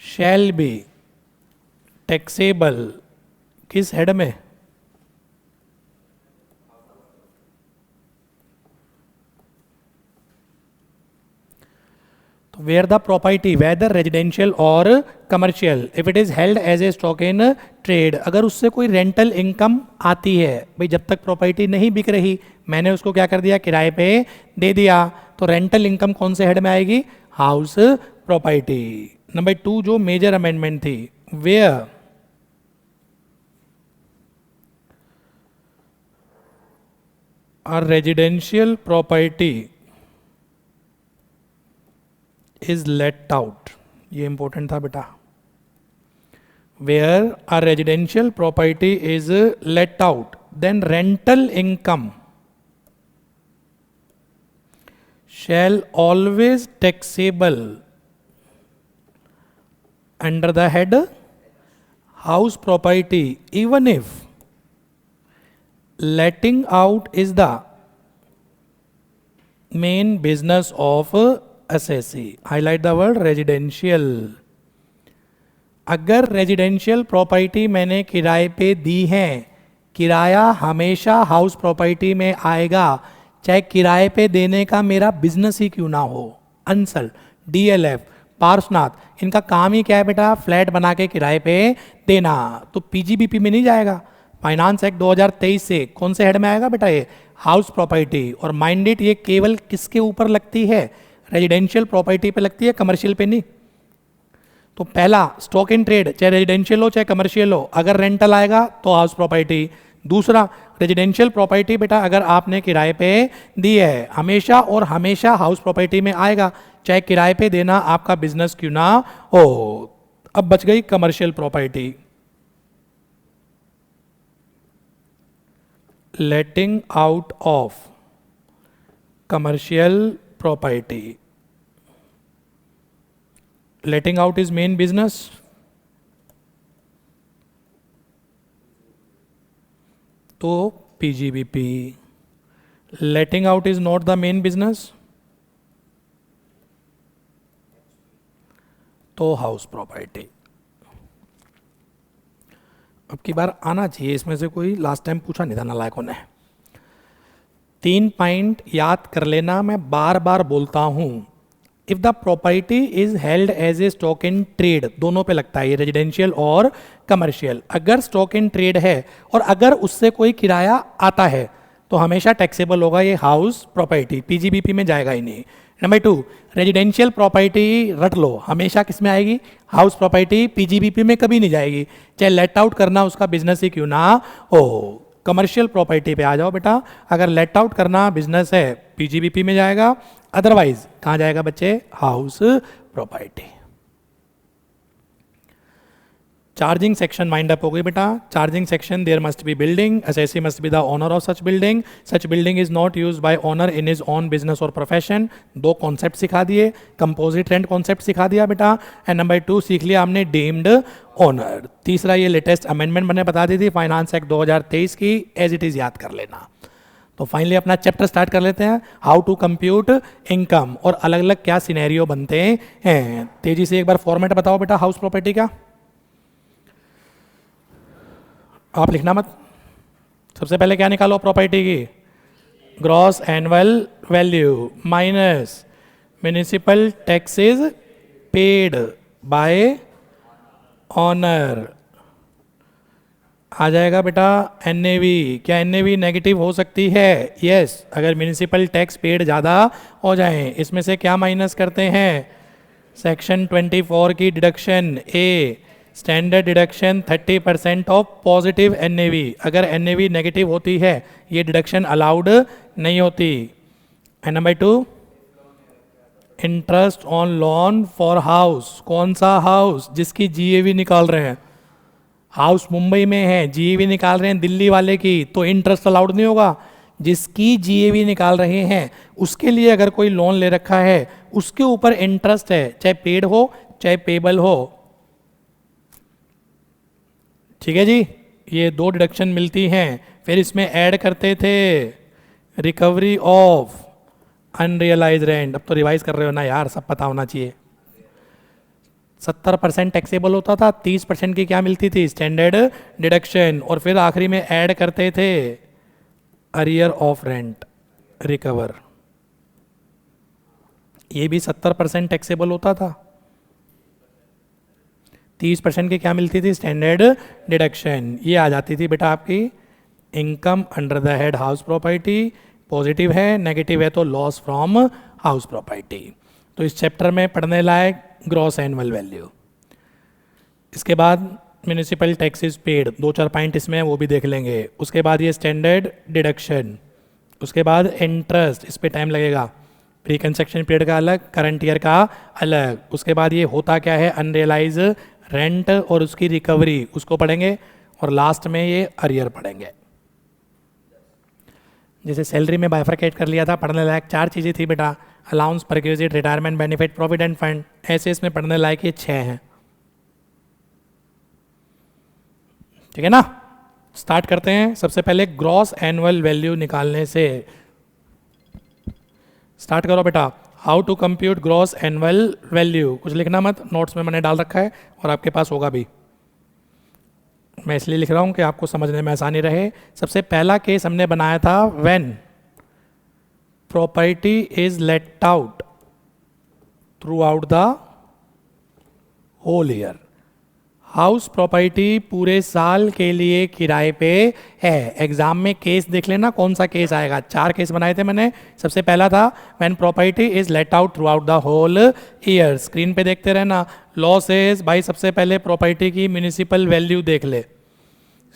शैल बी टैक्सेबल, किस हेड में? तो where the property whether residential और commercial, if it is held as a stock in trade, अगर उससे कोई रेंटल इनकम आती है, भाई जब तक प्रॉपर्टी नहीं बिक रही मैंने उसको क्या कर दिया? किराए पे दे दिया, तो रेंटल इनकम कौन से हेड में आएगी? House property. नंबर 2 जो मेजर अमेंडमेंट थी, where a residential property is let out, ये इंपॉर्टेंट था बेटा। Where a residential property is let out, then rental income shall always taxable under the head house property, even if letting out is the main business of assessee. Highlight the word residential. अगर residential property मैंने किराए पे दी है, किराया हमेशा house property में आएगा, चाहे किराए पे देने का मेरा बिजनेस ही क्यों ना हो। अंसल, डीएलएफ, पार्सनाथ, इनका काम ही क्या है बेटा? फ्लैट बना के किराए पे देना, तो पीजीबीपी में नहीं जाएगा। फाइनेंस एक्ट 2023 से कौन से हेड में आएगा बेटा? ये हाउस प्रॉपर्टी। और माइंडेड ये केवल किसके ऊपर लगती है? रेजिडेंशियल प्रॉपर्टी पे लगती है, कमर्शियल पे नहीं। तो पहला स्टॉक इन ट्रेड, चाहे रेजिडेंशियल हो चाहे कमर्शियल हो, अगर रेंटल आएगा तो हाउस प्रॉपर्टी। दूसरा रेजिडेंशियल प्रॉपर्टी बेटा अगर आपने किराए पे दी है, हमेशा और हमेशा हाउस प्रॉपर्टी में आएगा, चाहे किराए पे देना आपका बिजनेस क्यों ना हो। अब बच गई commercial property. Letting out of commercial property. Letting out is main business, तो PGBP. Letting out is not the main business, तो हाउस प्रॉपर्टी। अब की बार आना चाहिए इसमें से कोई, लास्ट टाइम पूछा नहीं था नालायकों ने। 3 पॉइंट याद कर लेना, मैं बार बार बोलता हूं। If the property is held as a stock in trade, दोनों पे लगता है ये, रेजिडेंशियल और कमर्शियल। अगर स्टॉक इन ट्रेड है और अगर उससे कोई किराया आता है तो हमेशा टैक्सेबल होगा ये हाउस प्रॉपर्टी, पीजीबीपी में जाएगा ही नहीं। नंबर 2, रेजिडेंशियल प्रॉपर्टी रट लो, हमेशा किस में आएगी? हाउस प्रॉपर्टी, पीजीबीपी में कभी नहीं जाएगी, चाहे लेट आउट करना उसका बिजनेस ही क्यों ना हो। कमर्शियल प्रॉपर्टी पे आ जाओ बेटा, अगर लेट आउट करना बिजनेस है पीजीबीपी में जाएगा, अदरवाइज कहाँ जाएगा बच्चे? House property. Charging section mind up हो गई बेटा। Charging section, there must be building, assessee must be the owner of such building, such building is not use by owner in his own business और profession. 2 concept सिखा दिए, composite rent concept सिखा दिया बेटा। And number 2 सीख लिया हमने deemed owner. तीसरा ये लेटेस्ट अमेंडमेंट मैंने बता दी थी फाइनेंस एक्ट 2023 की, एज इट इज याद कर लेना। तो फाइनली अपना चैप्टर स्टार्ट कर लेते हैं, हाउ टू कंप्यूट इनकम, और अलग अलग क्या सिनेरियो बनते हैं। तेजी से एक बार फॉर्मेट बताओ बेटा हाउस प्रॉपर्टी का, आप लिखना मत। सबसे पहले क्या निकालो प्रॉपर्टी की? Gross annual value minus municipal taxes paid by owner, आ जाएगा बेटा एनएवी। क्या एनएवी नेगेटिव हो सकती है? यस, अगर म्युनिसिपल टैक्स पेड ज़्यादा हो जाए। इसमें से क्या माइनस करते हैं? सेक्शन 24 की deduction A, standard deduction 30% of positive NAV. अगर एनएवी नेगेटिव होती है ये डिडक्शन अलाउड नहीं होती। And number 2, interest on loan for house. कौन सा हाउस? जिसकी जीएवी निकाल रहे हैं। हाउस मुंबई में है, जीएवी निकाल रहे हैं दिल्ली वाले की, तो इंटरेस्ट अलाउड नहीं होगा। जिसकी जीएवी निकाल रहे हैं उसके लिए अगर कोई लोन ले रखा है उसके ऊपर इंटरेस्ट है, चाहे पेड हो चाहे पेबल हो। ठीक है जी, ये 2 डिडक्शन मिलती हैं। फिर इसमें ऐड करते थे रिकवरी ऑफ अनरियलाइज रेंट। अब तो रिवाइज कर रहे हो ना यार, सब पता होना चाहिए। 70% टैक्सेबल होता था, 30% की क्या मिलती थी? Standard deduction. और फिर आखिरी में ऐड करते थे अरियर ऑफ रेंट रिकवर, ये भी 70% टैक्सेबल होता था। 30% की क्या मिलती थी? Standard deduction. ये आ जाती थी बेटा आपकी income under the head house property. Positive है, नेगेटिव है तो लॉस फ्रॉम हाउस प्रॉपर्टी। तो इस चैप्टर में पढ़ने लायक ग्रॉस एनुअल वैल्यू। इसके बाद म्यूनिसिपल टैक्सेस पेड, 2-4 पॉइंट इसमें है वो भी देख लेंगे। उसके बाद ये स्टैंडर्ड डिडक्शन, उसके बाद इंटरेस्ट, इस पर टाइम लगेगा। प्री कंस्ट्रक्शन पीरियड का अलग, करंट ईयर का अलग। उसके बाद ये होता क्या है अनरियलाइज रेंट और उसकी रिकवरी, उसको पढ़ेंगे। और लास्ट में ये अरियर पढ़ेंगे। जैसे सैलरी में बाइफरकेट कर लिया था, पढ़ने लायक 4 चीज़ें थी बेटा, allowance, perquisite, retirement benefit, provident fund. ऐसे इसमें पढ़ने लायक ये 6 हैं। ठीक है ना, स्टार्ट करते हैं। सबसे पहले ग्रॉस एनुअल वैल्यू निकालने से स्टार्ट करो बेटा। How to compute gross annual value. कुछ लिखना मत, नोट्स में मैंने डाल रखा है और आपके पास होगा भी। मैं इसलिए लिख रहा हूं कि आपको समझने में आसानी रहे। सबसे पहला केस हमने बनाया था when property is let out throughout the whole year. House property पूरे साल के लिए किराए पे है। एग्जाम में केस देख लेना कौन सा केस आएगा। 4 केस बनाए थे मैंने। सबसे पहला था when property is let out throughout the whole year. Screen पे देखते रहना। लॉ सेज भाई सबसे पहले प्रॉपर्टी की म्यूनिसिपल वैल्यू देख ले।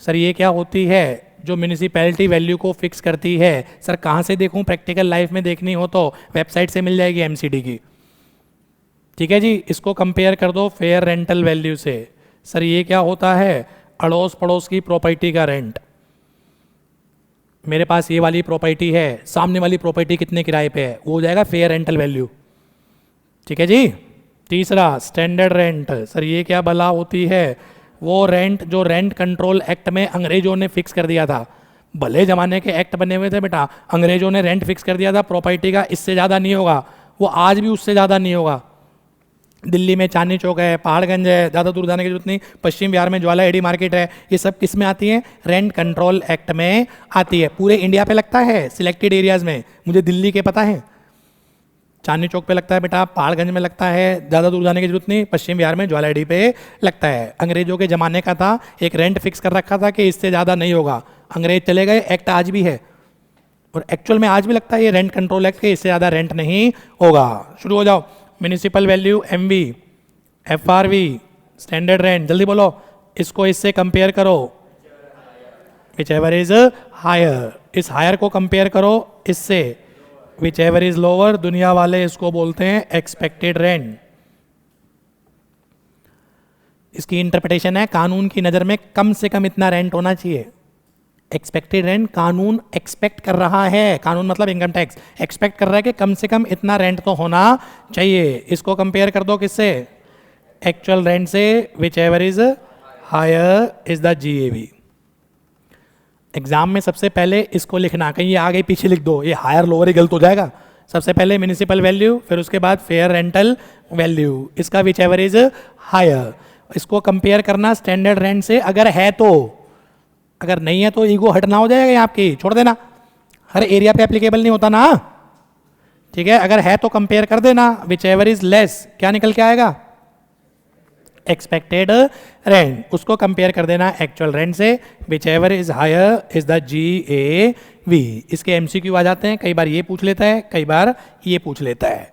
सर ये क्या होती है? जो म्यूनिसिपैलिटी वैल्यू को फिक्स करती है। सर कहाँ से देखूँ? प्रैक्टिकल लाइफ में देखनी हो तो वेबसाइट से मिल जाएगी एमसीडी की। ठीक है जी। इसको कंपेयर कर दो फेयर रेंटल वैल्यू से। सर ये क्या होता है? अड़ोस पड़ोस की प्रॉपर्टी का रेंट। मेरे पास ये वाली प्रॉपर्टी है, सामने वाली प्रॉपर्टी कितने किराए पे है, वो हो जाएगा फेयर रेंटल वैल्यू। ठीक है जी। तीसरा स्टैंडर्ड रेंट। सर ये क्या भला होती है? वो रेंट जो रेंट कंट्रोल एक्ट में अंग्रेजों ने फिक्स कर दिया था। भले जमाने के एक्ट बने हुए थे बेटा, अंग्रेजों ने रेंट फिक्स कर दिया था प्रॉपर्टी का, इससे ज़्यादा नहीं होगा। वो आज भी उससे ज़्यादा नहीं होगा। दिल्ली में चांदनी चौक है, पहाड़गंज है, ज़्यादा दूर जाने की जरूरत नहीं। पश्चिम बिहार में ज्वाला एडी मार्केट है। ये सब किस में आती है? रेंट कंट्रोल एक्ट में आती है। पूरे इंडिया पे लगता है, सिलेक्टेड एरियाज में। मुझे दिल्ली के पता है, चांदनी चौक पे लगता है बेटा, पहाड़गंज में लगता है, ज़्यादा दूर जाने की जरूरत नहीं। पश्चिम बिहार में ज्वाला एडी पे लगता है। अंग्रेजों के ज़माने का था, एक रेंट फिक्स कर रखा था कि इससे ज़्यादा नहीं होगा। अंग्रेज चले गए, एक्ट आज भी है और एक्चुअल में आज भी लगता है ये रेंट कंट्रोल एक्ट के, इससे ज़्यादा रेंट नहीं होगा। शुरू हो जाओ। Municipal value MV, FRV, standard rent. जल्दी बोलो, इसको इससे कंपेयर करो। विच एवर इज हायर, इस हायर को कंपेयर करो इससे। विच एवर इज लोअर, दुनिया वाले इसको बोलते हैं एक्सपेक्टेड रेंट। इसकी इंटरप्रिटेशन है कानून की नज़र में कम से कम इतना रेंट होना चाहिए। एक्सपेक्टेड रेंट कानून एक्सपेक्ट कर रहा है, कानून मतलब इनकम टैक्स एक्सपेक्ट कर रहा है कि कम से कम इतना रेंट तो होना चाहिए। इसको कंपेयर कर दो किससे? एक्चुअल रेंट से। Whichever is higher is the GAV. Exam में सबसे पहले इसको लिखना, कहीं ये आगे पीछे लिख दो, ये हायर लोअर ही गलत हो जाएगा। सबसे पहले म्यूनिसिपल वैल्यू, फिर उसके बाद फेयर रेंटल वैल्यू, इसका विच एवर इज हायर। इसको कंपेयर करना स्टैंडर्ड रेंट से, अगर है तो। अगर नहीं है तो ईगो हट ना हो जाएगा ये आपकी, छोड़ देना। हर एरिया पे एप्लीकेबल नहीं होता ना। ठीक है, अगर है तो कंपेयर कर देना। विच एवर इज लेस, क्या निकल के आएगा? Expected rent. उसको कंपेयर कर देना एक्चुअल रेंट से। Whichever is higher is the GAV। इसके एमसीक्यू आ जाते हैं, कई बार ये पूछ लेता है, कई बार ये पूछ लेता है।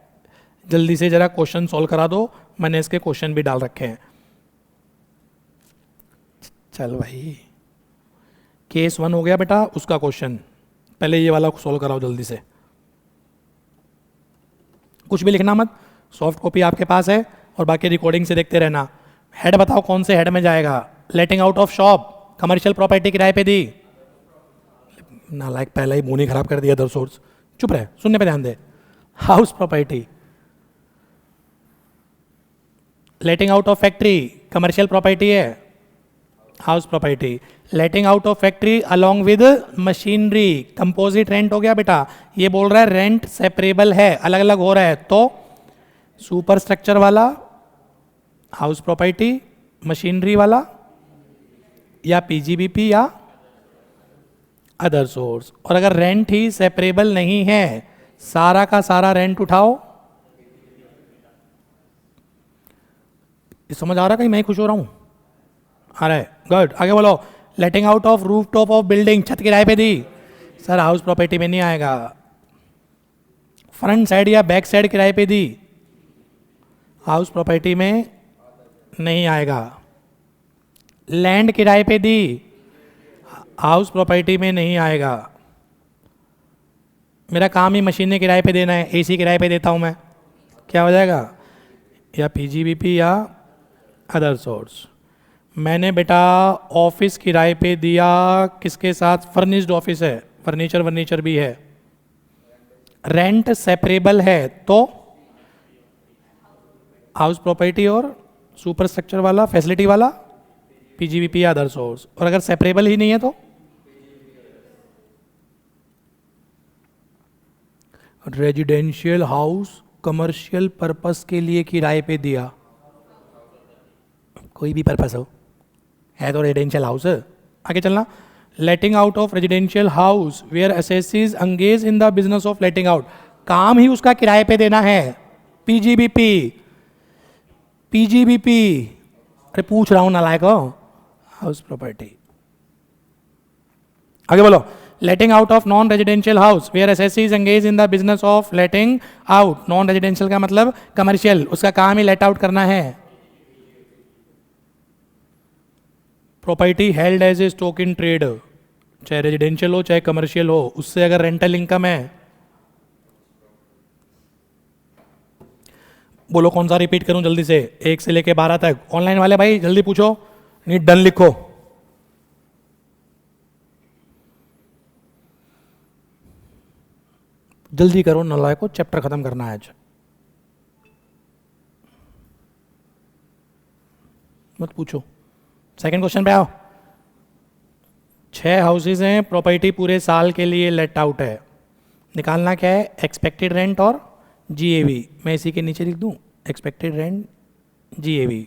जल्दी से जरा क्वेश्चन सॉल्व करा दो, मैंने इसके क्वेश्चन भी डाल रखे हैं। चल भाई, केस 1 हो गया बेटा, उसका क्वेश्चन पहले ये वाला सॉल्व कराओ जल्दी से। कुछ भी लिखना मत, सॉफ्ट कॉपी आपके पास है और बाकी रिकॉर्डिंग से देखते रहना। हेड बताओ कौन से हेड में जाएगा? लेटिंग out of shop, commercial property किराए पे दी। नालायक, पहले ही मुंह खराब कर दिया। अदर सोर्स, चुप रहे, सुनने पे ध्यान दे। House property, letting out of factory, commercial property है, house property. Letting out of factory along with machinery, composite rent हो गया बेटा। ये बोल रहा है रेंट सेपरेबल है, अलग अलग हो रहा है, तो सुपर स्ट्रक्चर वाला हाउस प्रॉपर्टी, मशीनरी वाला, या पीजीबीपी या अदर सोर्स। और अगर रेंट ही सेपरेबल नहीं है, सारा का सारा रेंट उठाओ। समझ आ रहा कहीं मैं खुश हो रहा हूं? आ रहा है, गुड। आगे बोलो। Letting out of roof top of building, छत किराए पे दी। सर हाउस प्रॉपर्टी में नहीं आएगा। फ्रंट साइड या बैक साइड किराए पे दी, हाउस प्रॉपर्टी में नहीं आएगा। लैंड किराए पे दी, हाउस प्रॉपर्टी में नहीं आएगा। मेरा काम ही मशीनें किराए पे देना है, एसी किराए पे देता हूं मैं, क्या हो जाएगा? या पीजीबीपी या अदर सोर्स। मैंने बेटा ऑफिस किराए पे दिया, किसके साथ? फर्निश्ड ऑफिस है, फर्नीचर भी है, रेंट सेपरेबल है, तो हाउस प्रॉपर्टी और सुपर स्ट्रक्चर वाला, फैसिलिटी वाला, पीजीबीपी या अदर सोर्स। और अगर सेपरेबल ही नहीं है तो रेजिडेंशियल हाउस कमर्शियल पर्पस के लिए किराए पे दिया, कोई भी पर्पस हो, है तो रेजिडेंशियल हाउस। आगे चलना। Letting out of residential house where assessees engage in the business of letting out, काम ही उसका किराए पे देना है, पीजीबीपी। अरे पूछ रहा हूं नालायक हो, हाउस प्रॉपर्टी। आगे बोलो, letting out of non residential house where assessees engage in the business of letting out. Non residential का मतलब कमर्शियल, उसका काम ही लेट आउट करना है। Property held as a stock in trade, चाहे रेजिडेंशियल हो चाहे कमर्शियल हो, उससे अगर रेंटल इनकम है, बोलो कौन सा रिपीट करूं जल्दी से, 1 से लेके 12 तक। ऑनलाइन वाले भाई जल्दी पूछो, नहीं डन लिखो। जल्दी करो नालायक को, चैप्टर खत्म करना है आज। मत पूछो, सेकंड क्वेश्चन पे आओ। 6 हाउसेज हैं, प्रॉपर्टी पूरे साल के लिए लेट आउट है, निकालना क्या है, एक्सपेक्टेड रेंट और जीएवी। मैं इसी के नीचे लिख दूं एक्सपेक्टेड रेंट जीएवी।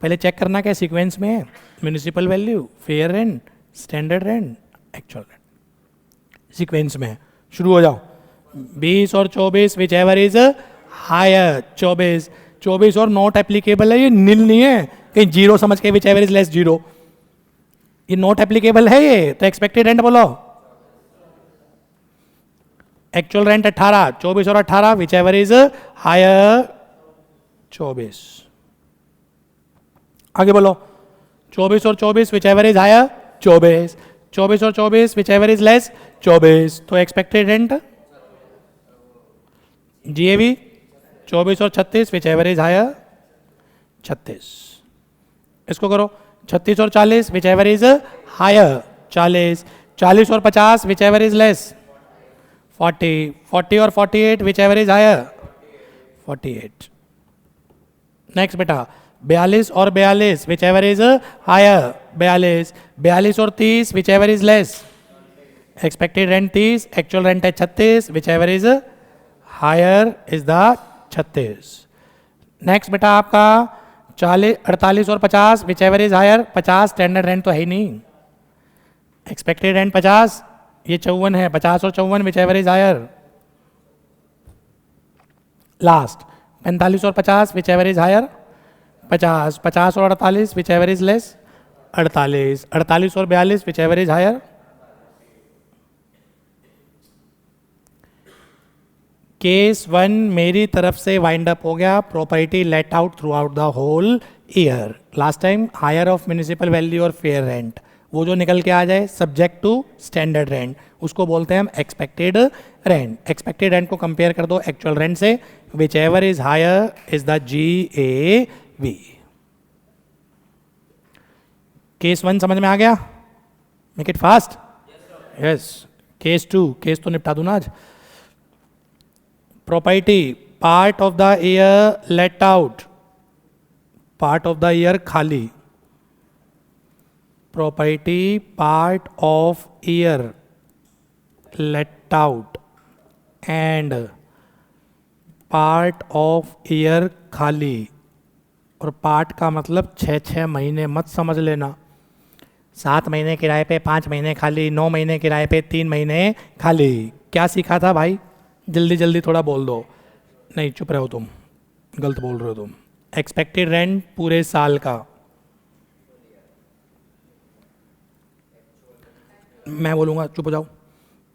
पहले चेक करना क्या सीक्वेंस में है, municipal value, fair rent, standard rent, actual rent, sequence में है। शुरू हो जाओ। 20 और 24 विच एवर इज हायर। 24 और नॉट एप्लीकेबल है, ये नील नहीं है कहीं जीरो समझ के, which ever is less zero, ये नॉट एप्लीकेबल है ये। तो एक्सपेक्टेड रेंट बोलो, एक्चुअल रेंट 18, 24 और 18 विच एवर इज हायर 24। आगे बोलो, 24 और 24 विच एवर इज हायर 24, 24 और 24 विच एवर इज लेस 24। तो एक्सपेक्टेड रेंट जीएवी 24 और 36 विच एवर इज हायर 36। इसको करो 36 और 40 विच एवर इज हायर 40, 40 और 50 विच एवर इज लेस 40, 40 और 48 whichever is higher 48। Next बेटा 42 और 42 विच एवर इज हायर 42, 42 और 30 whichever is less. Expected rent 30, actual rent है 36, whichever is higher is the 36। Next बेटा आपका 40, 48 और 50 whichever is higher 50, standard rent तो है ही नहीं। एक्सपेक्टेड रेंट 50, ये 54 है, 50 और 54 whichever is higher. Last 45 और 50 विच एवर इज हायर 50, 50 और 48 विच एवर इज लेस 48, 48 और 42 whichever is higher. Case 1 मेरी तरफ से वाइंड अप हो गया। Property let out throughout the whole year. Last time higher of municipal value और fair rent, वो जो निकल के आ जाए सब्जेक्ट टू स्टैंडर्ड रेंट, उसको बोलते हैं हम एक्सपेक्टेड रेंट। एक्सपेक्टेड रेंट को कंपेयर कर दो एक्चुअल रेंट से, whichever is higher is the GAV। Case 1 समझ में आ गया? Make it fast. Yes. Case 2, case तो निपटा दूं ना आज। Property part of the year let out, part of the year खाली। Property part of year let out and part of year खाली। और पार्ट का मतलब 6-6 महीने मत समझ लेना। 7 महीने किराए पे 5 महीने खाली, 9 महीने किराए पे 3 महीने खाली। क्या सीखा था भाई? जल्दी जल्दी थोड़ा बोल दो। नहीं चुप रहे हो तुम, गलत बोल रहे हो तुम। एक्सपेक्टेड रेंट पूरे साल का, मैं बोलूँगा चुप हो जाओ।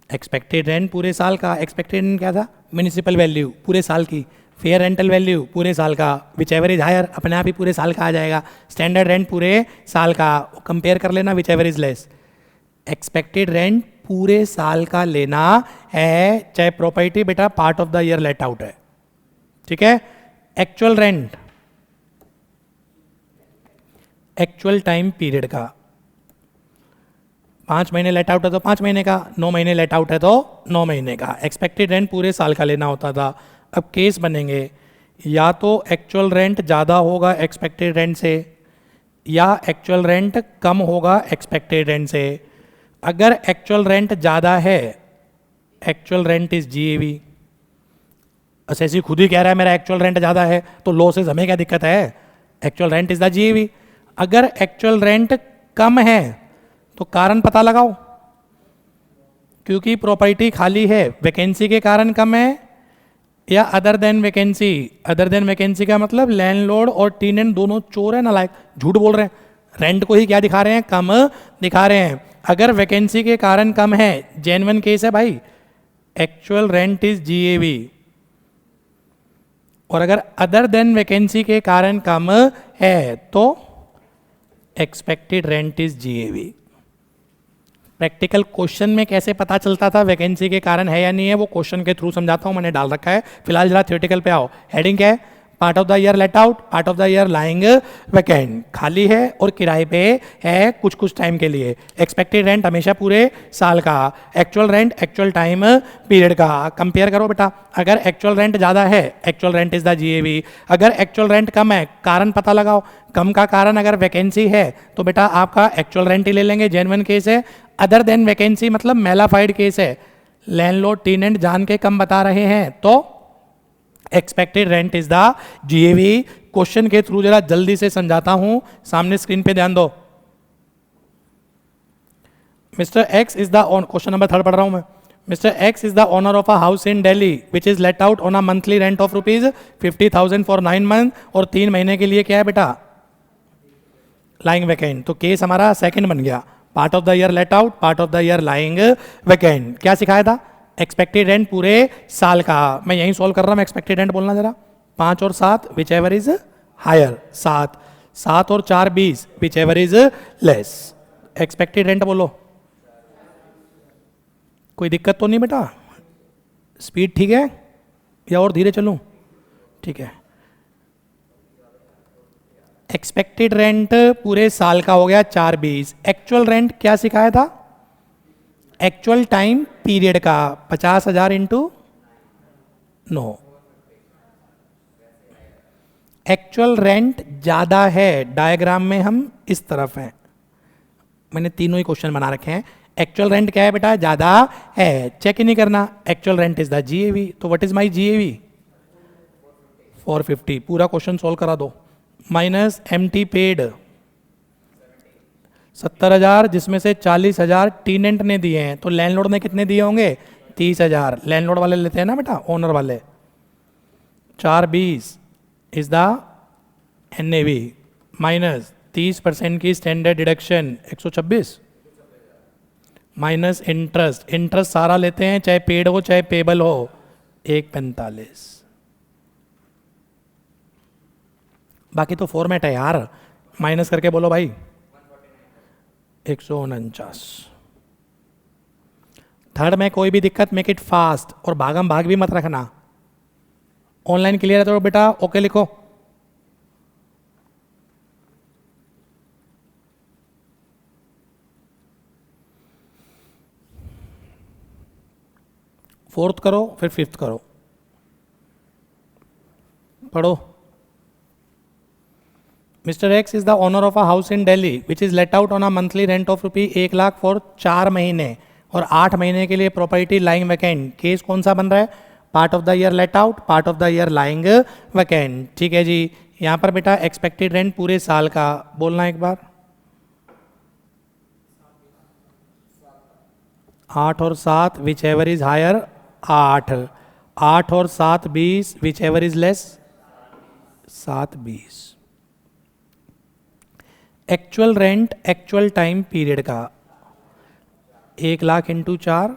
एक्सपेक्टेड रेंट पूरे साल का। एक्सपेक्टेड रेंट क्या था? म्यूनिसिपल वैल्यू पूरे साल की, फेयर रेंटल वैल्यू पूरे साल का, विच एवर इज हायर अपने आप ही पूरे साल का आ जाएगा, स्टैंडर्ड रेंट पूरे साल का। कंपेयर कर लेना which ever is less. Expected rent पूरे साल का लेना है, चाहे प्रॉपर्टी बेटा part of the year let out है, ठीक है। Actual rent actual time period का, 5 महीने लेट आउट है तो 5 महीने का, 9 महीने लेट आउट है तो 9 महीने का। एक्सपेक्टेड रेंट पूरे साल का लेना होता था। अब केस बनेंगे, या तो एक्चुअल रेंट ज़्यादा होगा एक्सपेक्टेड रेंट से, या एक्चुअल रेंट कम होगा एक्सपेक्टेड रेंट से। अगर एक्चुअल रेंट ज़्यादा है, actual rent is GAV। Assessee खुद ही कह रहा है मेरा एक्चुअल रेंट ज़्यादा है, तो लॉसेज हमें क्या दिक्कत है? Actual rent is the GAV। अगर एक्चुअल रेंट कम है तो कारण पता लगाओ, क्योंकि प्रॉपर्टी खाली है, वैकेंसी के कारण कम है, या other than vacancy. Other than vacancy का मतलब लैंडलॉर्ड और टेनेंट दोनों चोर हैं, नालायक, झूठ बोल रहे हैं। रेंट को ही क्या दिखा रहे हैं, कम दिखा रहे हैं। अगर वैकेंसी के कारण कम है, जेन्युइन केस है भाई, एक्चुअल रेंट इज जीएवी। और अगर अदर देन वैकेंसी के कारण कम है तो expected rent is GAV. Practical question में कैसे पता चलता था वैकेंसी के कारण है या नहीं है, वो क्वेश्चन के थ्रू समझाता हूं, मैंने डाल रखा है। फिलहाल जरा थियोरेटिकल पे आओ। हेडिंग क्या है, part of the year let out, part of the year lying vacant, खाली है और किराए पे है कुछ कुछ टाइम के लिए। एक्सपेक्टेड रेंट हमेशा पूरे साल का, actual rent actual time period का। कंपेयर करो बेटा, अगर एक्चुअल रेंट ज़्यादा है, actual rent is the GAV. अगर एक्चुअल रेंट कम है, कारण पता लगाओ। कम का कारण अगर वैकेंसी है तो बेटा आपका एक्चुअल रेंट ही ले लेंगे, जेन्युइन केस है। अदर देन वैकेंसी मतलब मेलाफाइड केस है, लैंडलॉर्ड टेनेंट जान के कम बता रहे हैं, तो expected rent is the GAV. Question के थ्रू जरा जल्दी से समझाता हूं, सामने स्क्रीन पे ध्यान दो। Mister x is the question number 3 पढ़ रहा हूं मैं। Mister x is the owner of a house in Delhi which is let out on a monthly rent of ₹50,000 for 9 month, और 3 महीने के लिए क्या है बेटा, लाइंग वैकेंट। तो केस हमारा सेकंड बन गया, part of the year let out, part of the year lying vacant. क्या सिखाया था, एक्सपेक्टेड रेंट पूरे साल का। मैं यहीं सॉल्व कर रहा हूं, एक्सपेक्टेड रेंट बोलना जरा। 5 और 7 विच एवर इज हायर, 7 और 4 20 which ever is less. Expected rent बोलो। कोई दिक्कत तो नहीं बेटा, स्पीड ठीक है या और धीरे चलूं, ठीक है। एक्सपेक्टेड रेंट पूरे साल का हो गया 4 20। एक्चुअल रेंट क्या सिखाया था, एक्चुअल टाइम पीरियड का, 50,000 इंटू 9। एक्चुअल रेंट ज्यादा है, डायग्राम में हम इस तरफ हैं, मैंने तीनों ही क्वेश्चन बना रखे हैं। एक्चुअल रेंट क्या है बेटा, ज्यादा है, चेक ही नहीं करना। Actual rent is the GAV, तो व्हाट इज माय जीएवी, 450। पूरा क्वेश्चन सोल्व करा दो। माइनस एमटी पेड 70,000, जिसमें से 40,000 टेनेंट ने दिए हैं, तो लैंडलॉर्ड ने कितने दिए होंगे, 30,000। लैंडलॉर्ड वाले लेते हैं ना बेटा, ओनर वाले। 4 20 इज द एनएवी, माइनस 30% की standard deduction 126, minus interest, interest सारा लेते हैं चाहे पेड हो चाहे पेबल हो, 145। बाकी तो फॉर्मेट है यार, माइनस करके बोलो भाई, 149। थर्ड में कोई भी दिक्कत मेक इट फास्ट, और भागम भाग भी मत रखना। ऑनलाइन क्लियर है तो बेटा ओके लिखो। फोर्थ करो फिर फिफ्थ करो, पढ़ो। Mr. X is the owner of a house in Delhi which is let out on a monthly rent of ₹1 lakh for 4 महीने और 8 महीने के लिए प्रॉपर्टी लाइंग वैकेंट। केस कौन सा बन रहा है, part of the year let out, part of the year lying vacant. ठीक है जी, यहाँ पर बेटा एक्सपेक्टेड रेंट पूरे साल का बोलना एक बार। 8 और 7 विच एवर इज हायर, 8 और 7 20 which ever is less, 7 20। Actual rent actual time period का 1 लाख इंटू 4।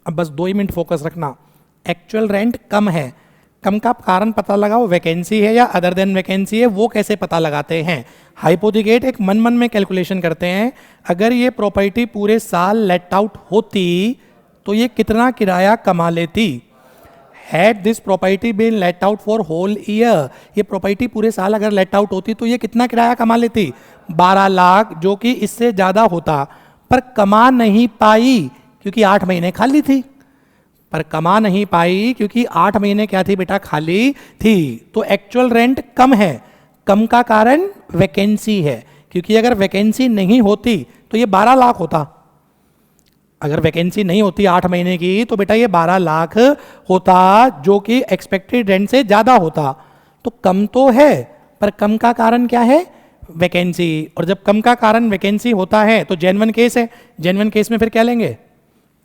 अब बस 2 ही मिनट फोकस रखना। एक्चुअल रेंट कम है, कम का कारण पता लगाओ, वैकेंसी है या अदर देन वैकेंसी है, वो कैसे पता लगाते हैं। हाइपोथिकेट एक मन मन में कैलकुलेशन करते हैं, अगर ये प्रॉपर्टी पूरे साल लेट आउट होती तो ये कितना किराया कमा लेती। Had this property been let out for whole year, ये प्रॉपर्टी पूरे साल अगर लेट आउट होती तो ये कितना किराया कमा लेती, 12 लाख, जो कि इससे ज़्यादा होता, पर कमा नहीं पाई क्योंकि 8 महीने खाली थी। पर कमा नहीं पाई क्योंकि 8 महीने क्या थी बेटा, खाली थी। तो एक्चुअल रेंट कम है, कम का कारण वैकेंसी है, क्योंकि अगर वैकेंसी नहीं होती तो ये 12 लाख होता। अगर वैकेंसी नहीं होती 8 महीने की तो बेटा ये 12 लाख होता, जो कि एक्सपेक्टेड रेंट से ज़्यादा होता। तो कम तो है, पर कम का कारण क्या है, वैकेंसी। और जब कम का कारण वैकेंसी होता है तो जेन्युइन केस है, जेन्युइन केस में फिर क्या लेंगे,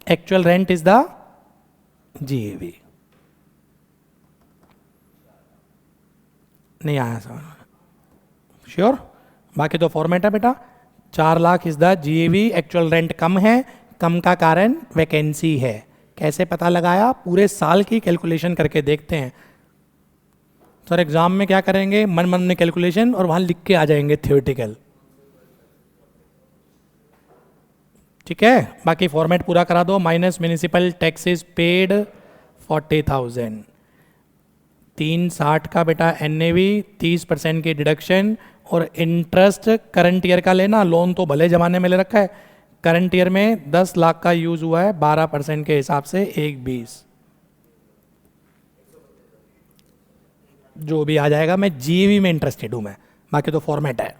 actual rent is the GAV। नहीं आया समझ? श्योर? बाकी तो फॉर्मेट है बेटा। 4 lakh is the GAV, actual rent कम है, कम का कारण वैकेंसी है। कैसे पता लगाया? पूरे साल की कैलकुलेशन करके देखते हैं। सर एग्जाम में क्या करेंगे? मन मन में कैलकुलेशन और वहां लिख के आ जाएंगे थियोरेटिकल। ठीक है, बाकी फॉर्मेट पूरा करा दो। माइनस म्यूनिसिपल टैक्सेस पेड 40,000, 360 का बेटा NAV, 30% की डिडक्शन और इंटरेस्ट करंट ईयर का लेना। लोन तो भले जमाने में ले रखा है, करंट ईयर में 10 लाख का यूज हुआ है, 12% के हिसाब से 1,20 जो भी आ जाएगा। मैं GAV में इंटरेस्टेड हूं मैं, बाकी तो फॉर्मेट है।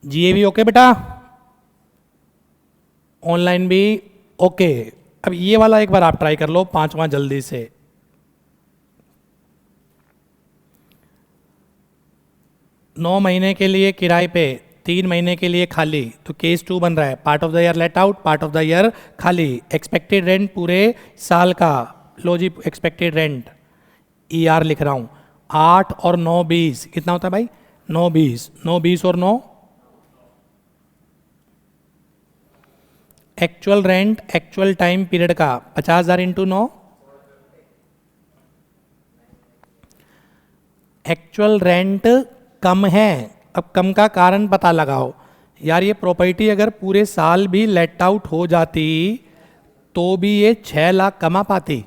GAV ओके बेटा? ऑनलाइन भी ओके। अब ये वाला एक बार आप ट्राई कर लो, 5वां जल्दी से। 9 महीने के लिए किराए पे, 3 महीने के लिए खाली, तो केस 2 बन रहा है। Part of the year let out, part of the year खाली। एक्सपेक्टेड रेंट पूरे साल का। लो जी, एक्सपेक्टेड रेंट ER लिख रहा हूं। 8 और 9 20 कितना होता है भाई? 9 20, 9 20 और 9 actual rent actual time period का 50,000 इंटू 9। एक्चुअल रेंट कम है, अब कम का कारण पता लगाओ। यार ये प्रॉपर्टी अगर पूरे साल भी लेट आउट हो जाती तो भी ये 6 लाख कमा पाती।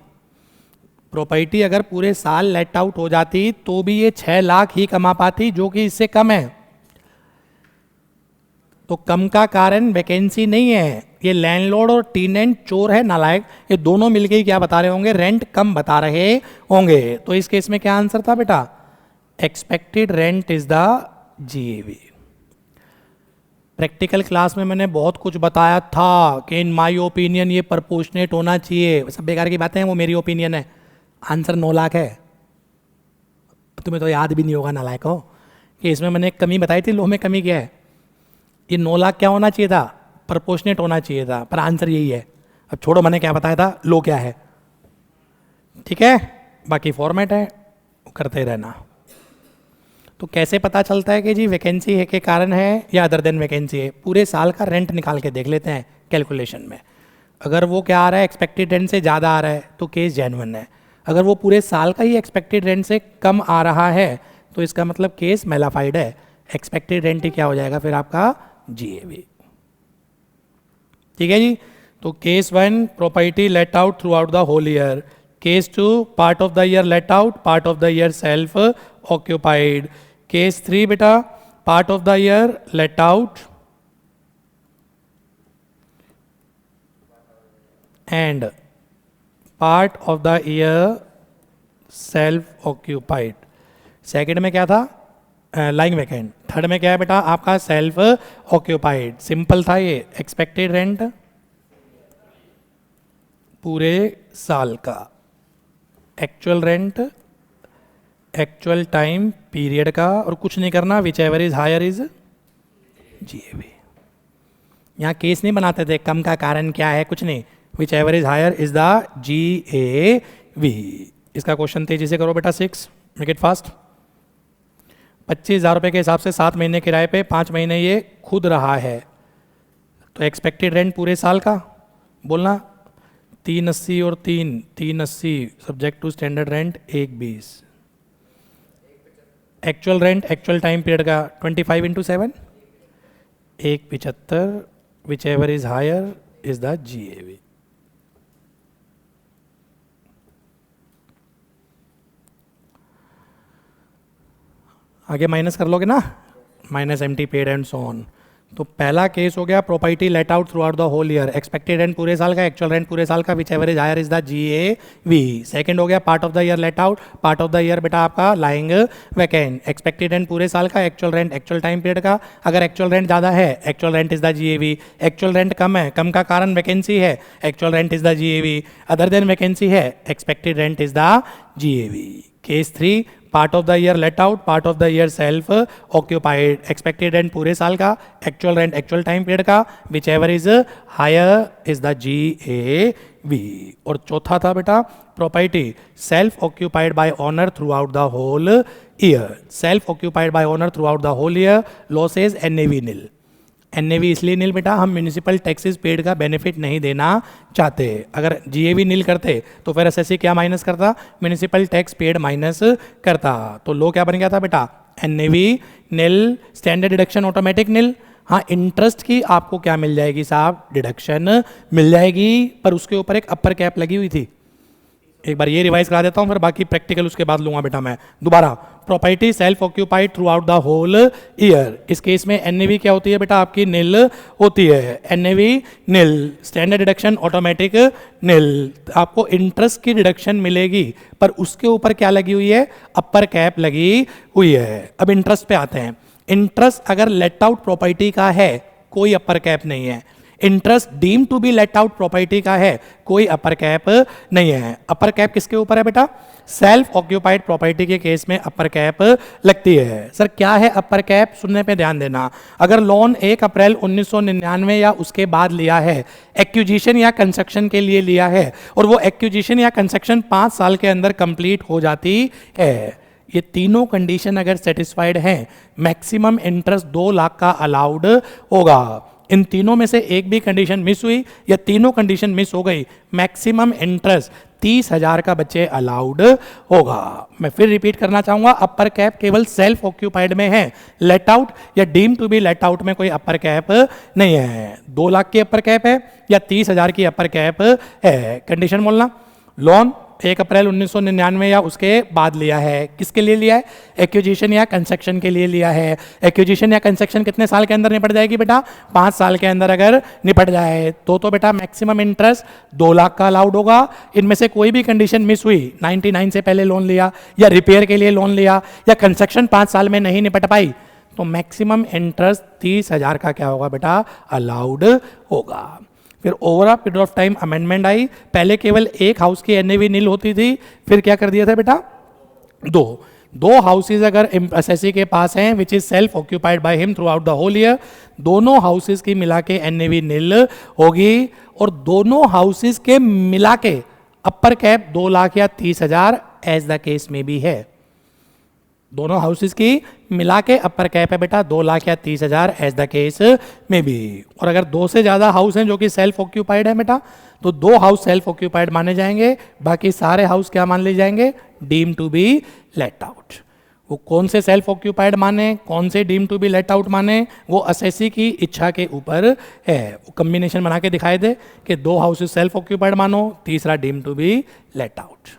प्रॉपर्टी अगर पूरे साल लेट आउट हो जाती तो भी ये 6 लाख ही कमा पाती, जो कि इससे कम है। तो कम का कारण वैकेंसी नहीं है, ये लैंडलॉर्ड और टेनेंट चोर है, नालायक। ये दोनों मिलके ही क्या बता रहे होंगे? रेंट कम बता रहे होंगे। तो इस केस में क्या आंसर था बेटा? Expected rent is the GAV। Practical class में मैंने बहुत कुछ बताया था कि इन माय ओपिनियन ये प्रपोर्शनेट होना चाहिए। सब बेकार की बातें हैं, वो मेरी ओपिनियन है। आंसर 9 लाख है। तुम्हें तो याद भी नहीं होगा नालायक हो कि इसमें मैंने एक कमी बताई थी। लो में कमी क्या है? ये 9 लाख क्या होना चाहिए था? प्रपोर्शनेट होना चाहिए था, पर आंसर यही है। अब छोड़ो मैंने क्या बताया था, लो क्या है। ठीक है, बाकी फॉर्मेट है, करते रहना। तो कैसे पता चलता है कि जी वैकेंसी है के कारण है या अदर देन वैकेंसी है? पूरे साल का रेंट निकाल के देख लेते हैं कैलकुलेशन में। अगर वो क्या आ रहा है, एक्सपेक्टेड रेंट से ज़्यादा आ रहा है, तो केस जेन्युइन है। अगर वो पूरे साल का ही एक्सपेक्टेड रेंट से कम आ रहा है तो इसका मतलब केस मैलाफाइड है। एक्सपेक्टेड रेंट ही क्या हो जाएगा फिर आपका? GAV। ठीक है जी। तो case 1 property let out throughout the whole year. Case 2 part of the year let out, part of the year self occupied. Case 3 बेटा part of the year let out and part of the year self occupied. Second में क्या था? Lying vacant. Third में क्या है बेटा? आपका self occupied. Simple था ये। एक्सपेक्टेड रेंट पूरे साल का, actual rent actual time period का, और कुछ नहीं करना। Whichever is higher is GAV। यहाँ केस नहीं बनाते थे कम का कारण क्या है, कुछ नहीं। Whichever is higher is the GAV। इसका क्वेश्चन तेजी से करो बेटा। 6, मेक इट फास्ट। 25,000 रुपये के हिसाब से 7 महीने किराए पे, 5 महीने ये खुद रहा है, तो एक्सपेक्टेड रेंट पूरे साल का बोलना 380 और 380 subject to standard rent 120। Actual rent actual time period का 25 into 7 175। Whichever is higher is the GAV। आगे माइनस कर लोगे ना, minus empty paid and so on. तो पहला केस हो गया property let out throughout the whole year. Expected rent पूरे साल का, एक्चुअल रेंट पूरे साल का, whichever is higher is the GAV। Second हो गया part of the year let out. Part of the year बेटा आपका लाइंग वैकेंट। एक्सपेक्टेड रेंट पूरे साल का, actual rent actual time period का। अगर एक्चुअल रेंट ज़्यादा है, actual rent is the GAV। Actual rent कम है, कम का कारण वैकेंसी है, actual rent is the GAV। Other than vacancy है, expected rent is the GAV। Case 3 part of the year let out, part of the year self occupied. Expected rent पूरे साल का, actual rent actual time period का, whichever is higher is the GAV। V. और चौथा था बेटा property self occupied by owner throughout the whole year. Self occupied by owner throughout the whole year, law says NAV nil. NAV इसलिए nil बेटा, हम municipal taxes paid का benefit नहीं देना चाहते। अगर जीएवी नील करते तो फिर एसएससी क्या माइनस करता, म्यूनिसिपल टैक्स पेड माइनस करता। तो लो क्या बन गया था बेटा, NAV nil, standard deduction automatic नील। हाँ, इंटरेस्ट की आपको क्या मिल जाएगी साहब, डिडक्शन मिल जाएगी, पर उसके ऊपर एक अपर कैप लगी हुई थी। एक बार ये रिवाइज करा देता हूँ, फिर बाकी प्रैक्टिकल उसके बाद लूंगा बेटा मैं दोबारा। Property self occupied throughout the whole year, इस केस में एनएवी क्या होती है बेटा, आपकी नील होती है। NAV nil, standard deduction automatic nil. आपको इंटरेस्ट की डिडक्शन मिलेगी, पर उसके ऊपर क्या लगी हुई है, अपर कैप लगी हुई है। अब इंटरेस्ट पे आते हैं। इंटरेस्ट अगर लेट आउट प्रॉपर्टी का है, कोई अपर कैप नहीं है। Interest deem to be let out property का है, कोई अपर कैप नहीं है। अपर कैप किसके ऊपर है बेटा, सेल्फ ऑक्यूपाइड प्रॉपर्टी के केस में अपर कैप लगती है। सर क्या है अपर कैप, सुनने पे ध्यान देना। अगर लोन 1 अप्रैल 1999 या उसके बाद लिया है, एक्विजिशन या कंस्ट्रक्शन के लिए लिया है, और वो एक्विजिशन या कंस्ट्रक्शन 5 साल के अंदर कंप्लीट हो जाती है, ये तीनों कंडीशन अगर सेटिस्फाइड हैं, मैक्सिमम इंटरेस्ट 2 लाख का अलाउड होगा। इन तीनों में से एक भी कंडीशन मिस हुई या तीनों कंडीशन मिस हो गई, मैक्सिमम इंटरेस्ट 30,000 का बच्चे अलाउड होगा। मैं फिर रिपीट करना चाहूंगा, अपर कैप केवल सेल्फ ऑक्यूपाइड में है, लेट आउट या deem to be let out में कोई अपर कैप नहीं है। 2 लाख की अपर कैप है या 30,000 की अपर कैप है। कंडीशन बोलना, लोन 1 अप्रैल 1999 या उसके बाद लिया है, किसके लिए लिया है, एक्विजिशन या कंस्ट्रक्शन के लिए लिया है। एक्विजिशन या कंस्ट्रक्शन कितने साल के अंदर निपट जाएगी बेटा, 5 साल के अंदर अगर निपट जाए तो बेटा मैक्सिमम इंटरेस्ट 2 लाख का अलाउड होगा। इनमें से कोई भी कंडीशन मिस हुई, 99 से पहले लोन लिया या रिपेयर के लिए लोन लिया या कंस्ट्रक्शन 5 साल में नहीं निपट पाई, तो मैक्सिमम इंटरेस्ट 30,000 का क्या होगा बेटा, अलाउड होगा। फिर over a period of time amendment आई, पहले केवल एक हाउस की एनएवी नील होती थी, फिर क्या कर दिया था बेटा, दो हाउसेज अगर एसएससी के पास हैं which is self occupied by him throughout the whole year, दोनों हाउसेज की मिला के एनएवी नील होगी, और दोनों हाउसेज के मिला के अपर कैप 2 लाख या 30,000 एज द केस में भी है। दोनों हाउसेस की मिला के अपर कैप है बेटा 2 लाख या 30,000 एज द केस में भी। और अगर 2 से ज्यादा हाउस हैं जो कि सेल्फ ऑक्यूपाइड है बेटा, तो 2 हाउस सेल्फ ऑक्यूपाइड माने जाएंगे, बाकी सारे हाउस क्या मान लिए जाएंगे, deem to be let out. वो कौन से सेल्फ ऑक्यूपाइड माने, कौन से deem to be let out माने, वो एसएससी की इच्छा के ऊपर है। वो कम्बिनेशन बना के दिखाई दे कि 2 हाउसेस सेल्फ ऑक्यूपाइड मानो, तीसरा deem to be let out.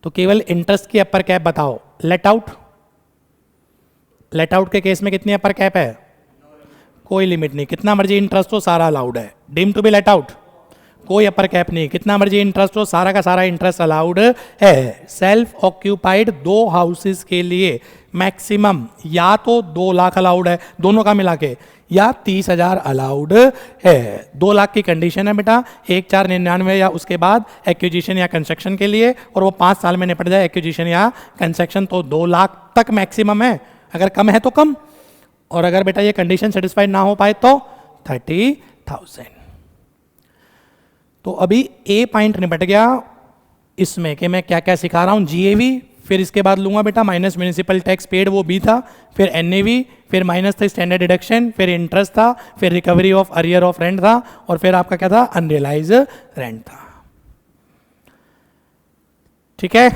तो केवल इंटरेस्ट की अपर कैप बताओ। लेट आउट, लेट आउट के केस में कितनी अपर कैप है, कोई लिमिट नहीं, कितना मर्जी इंटरेस्ट हो सारा अलाउड है। Deem to be let out, कोई अपर कैप नहीं, कितना मर्जी इंटरेस्ट हो सारा का सारा इंटरेस्ट अलाउड है। सेल्फ ऑक्यूपाइड 2 हाउसेस के लिए मैक्सिमम या तो 2 लाख अलाउड है दोनों का मिला के, या 30,000 अलाउड है। 2 लाख की कंडीशन है बेटा, 1/4/99 या उसके बाद एक्विजिशन या कंस्ट्रक्शन के लिए, और वो 5 साल में निपट जाए एक्विजिशन या कंस्ट्रक्शन, तो 2 लाख तक मैक्सिमम है, अगर कम है तो कम, और अगर बेटा ये कंडीशन सेटिस्फाइड ना हो पाए तो 30,000। तो अभी ए पॉइंट निपट गया इसमें कि मैं क्या क्या सिखा रहा हूँ, जीएवी, फिर इसके बाद लूंगा बेटा माइनस म्यूनिसिपल टैक्स पेड, वो बी था, फिर एनएवी, फिर माइनस था स्टैंडर्ड डिडक्शन, फिर इंटरेस्ट था, फिर recovery of arrear of rent था, और फिर आपका क्या था, अनरियलाइज रेंट था। ठीक है।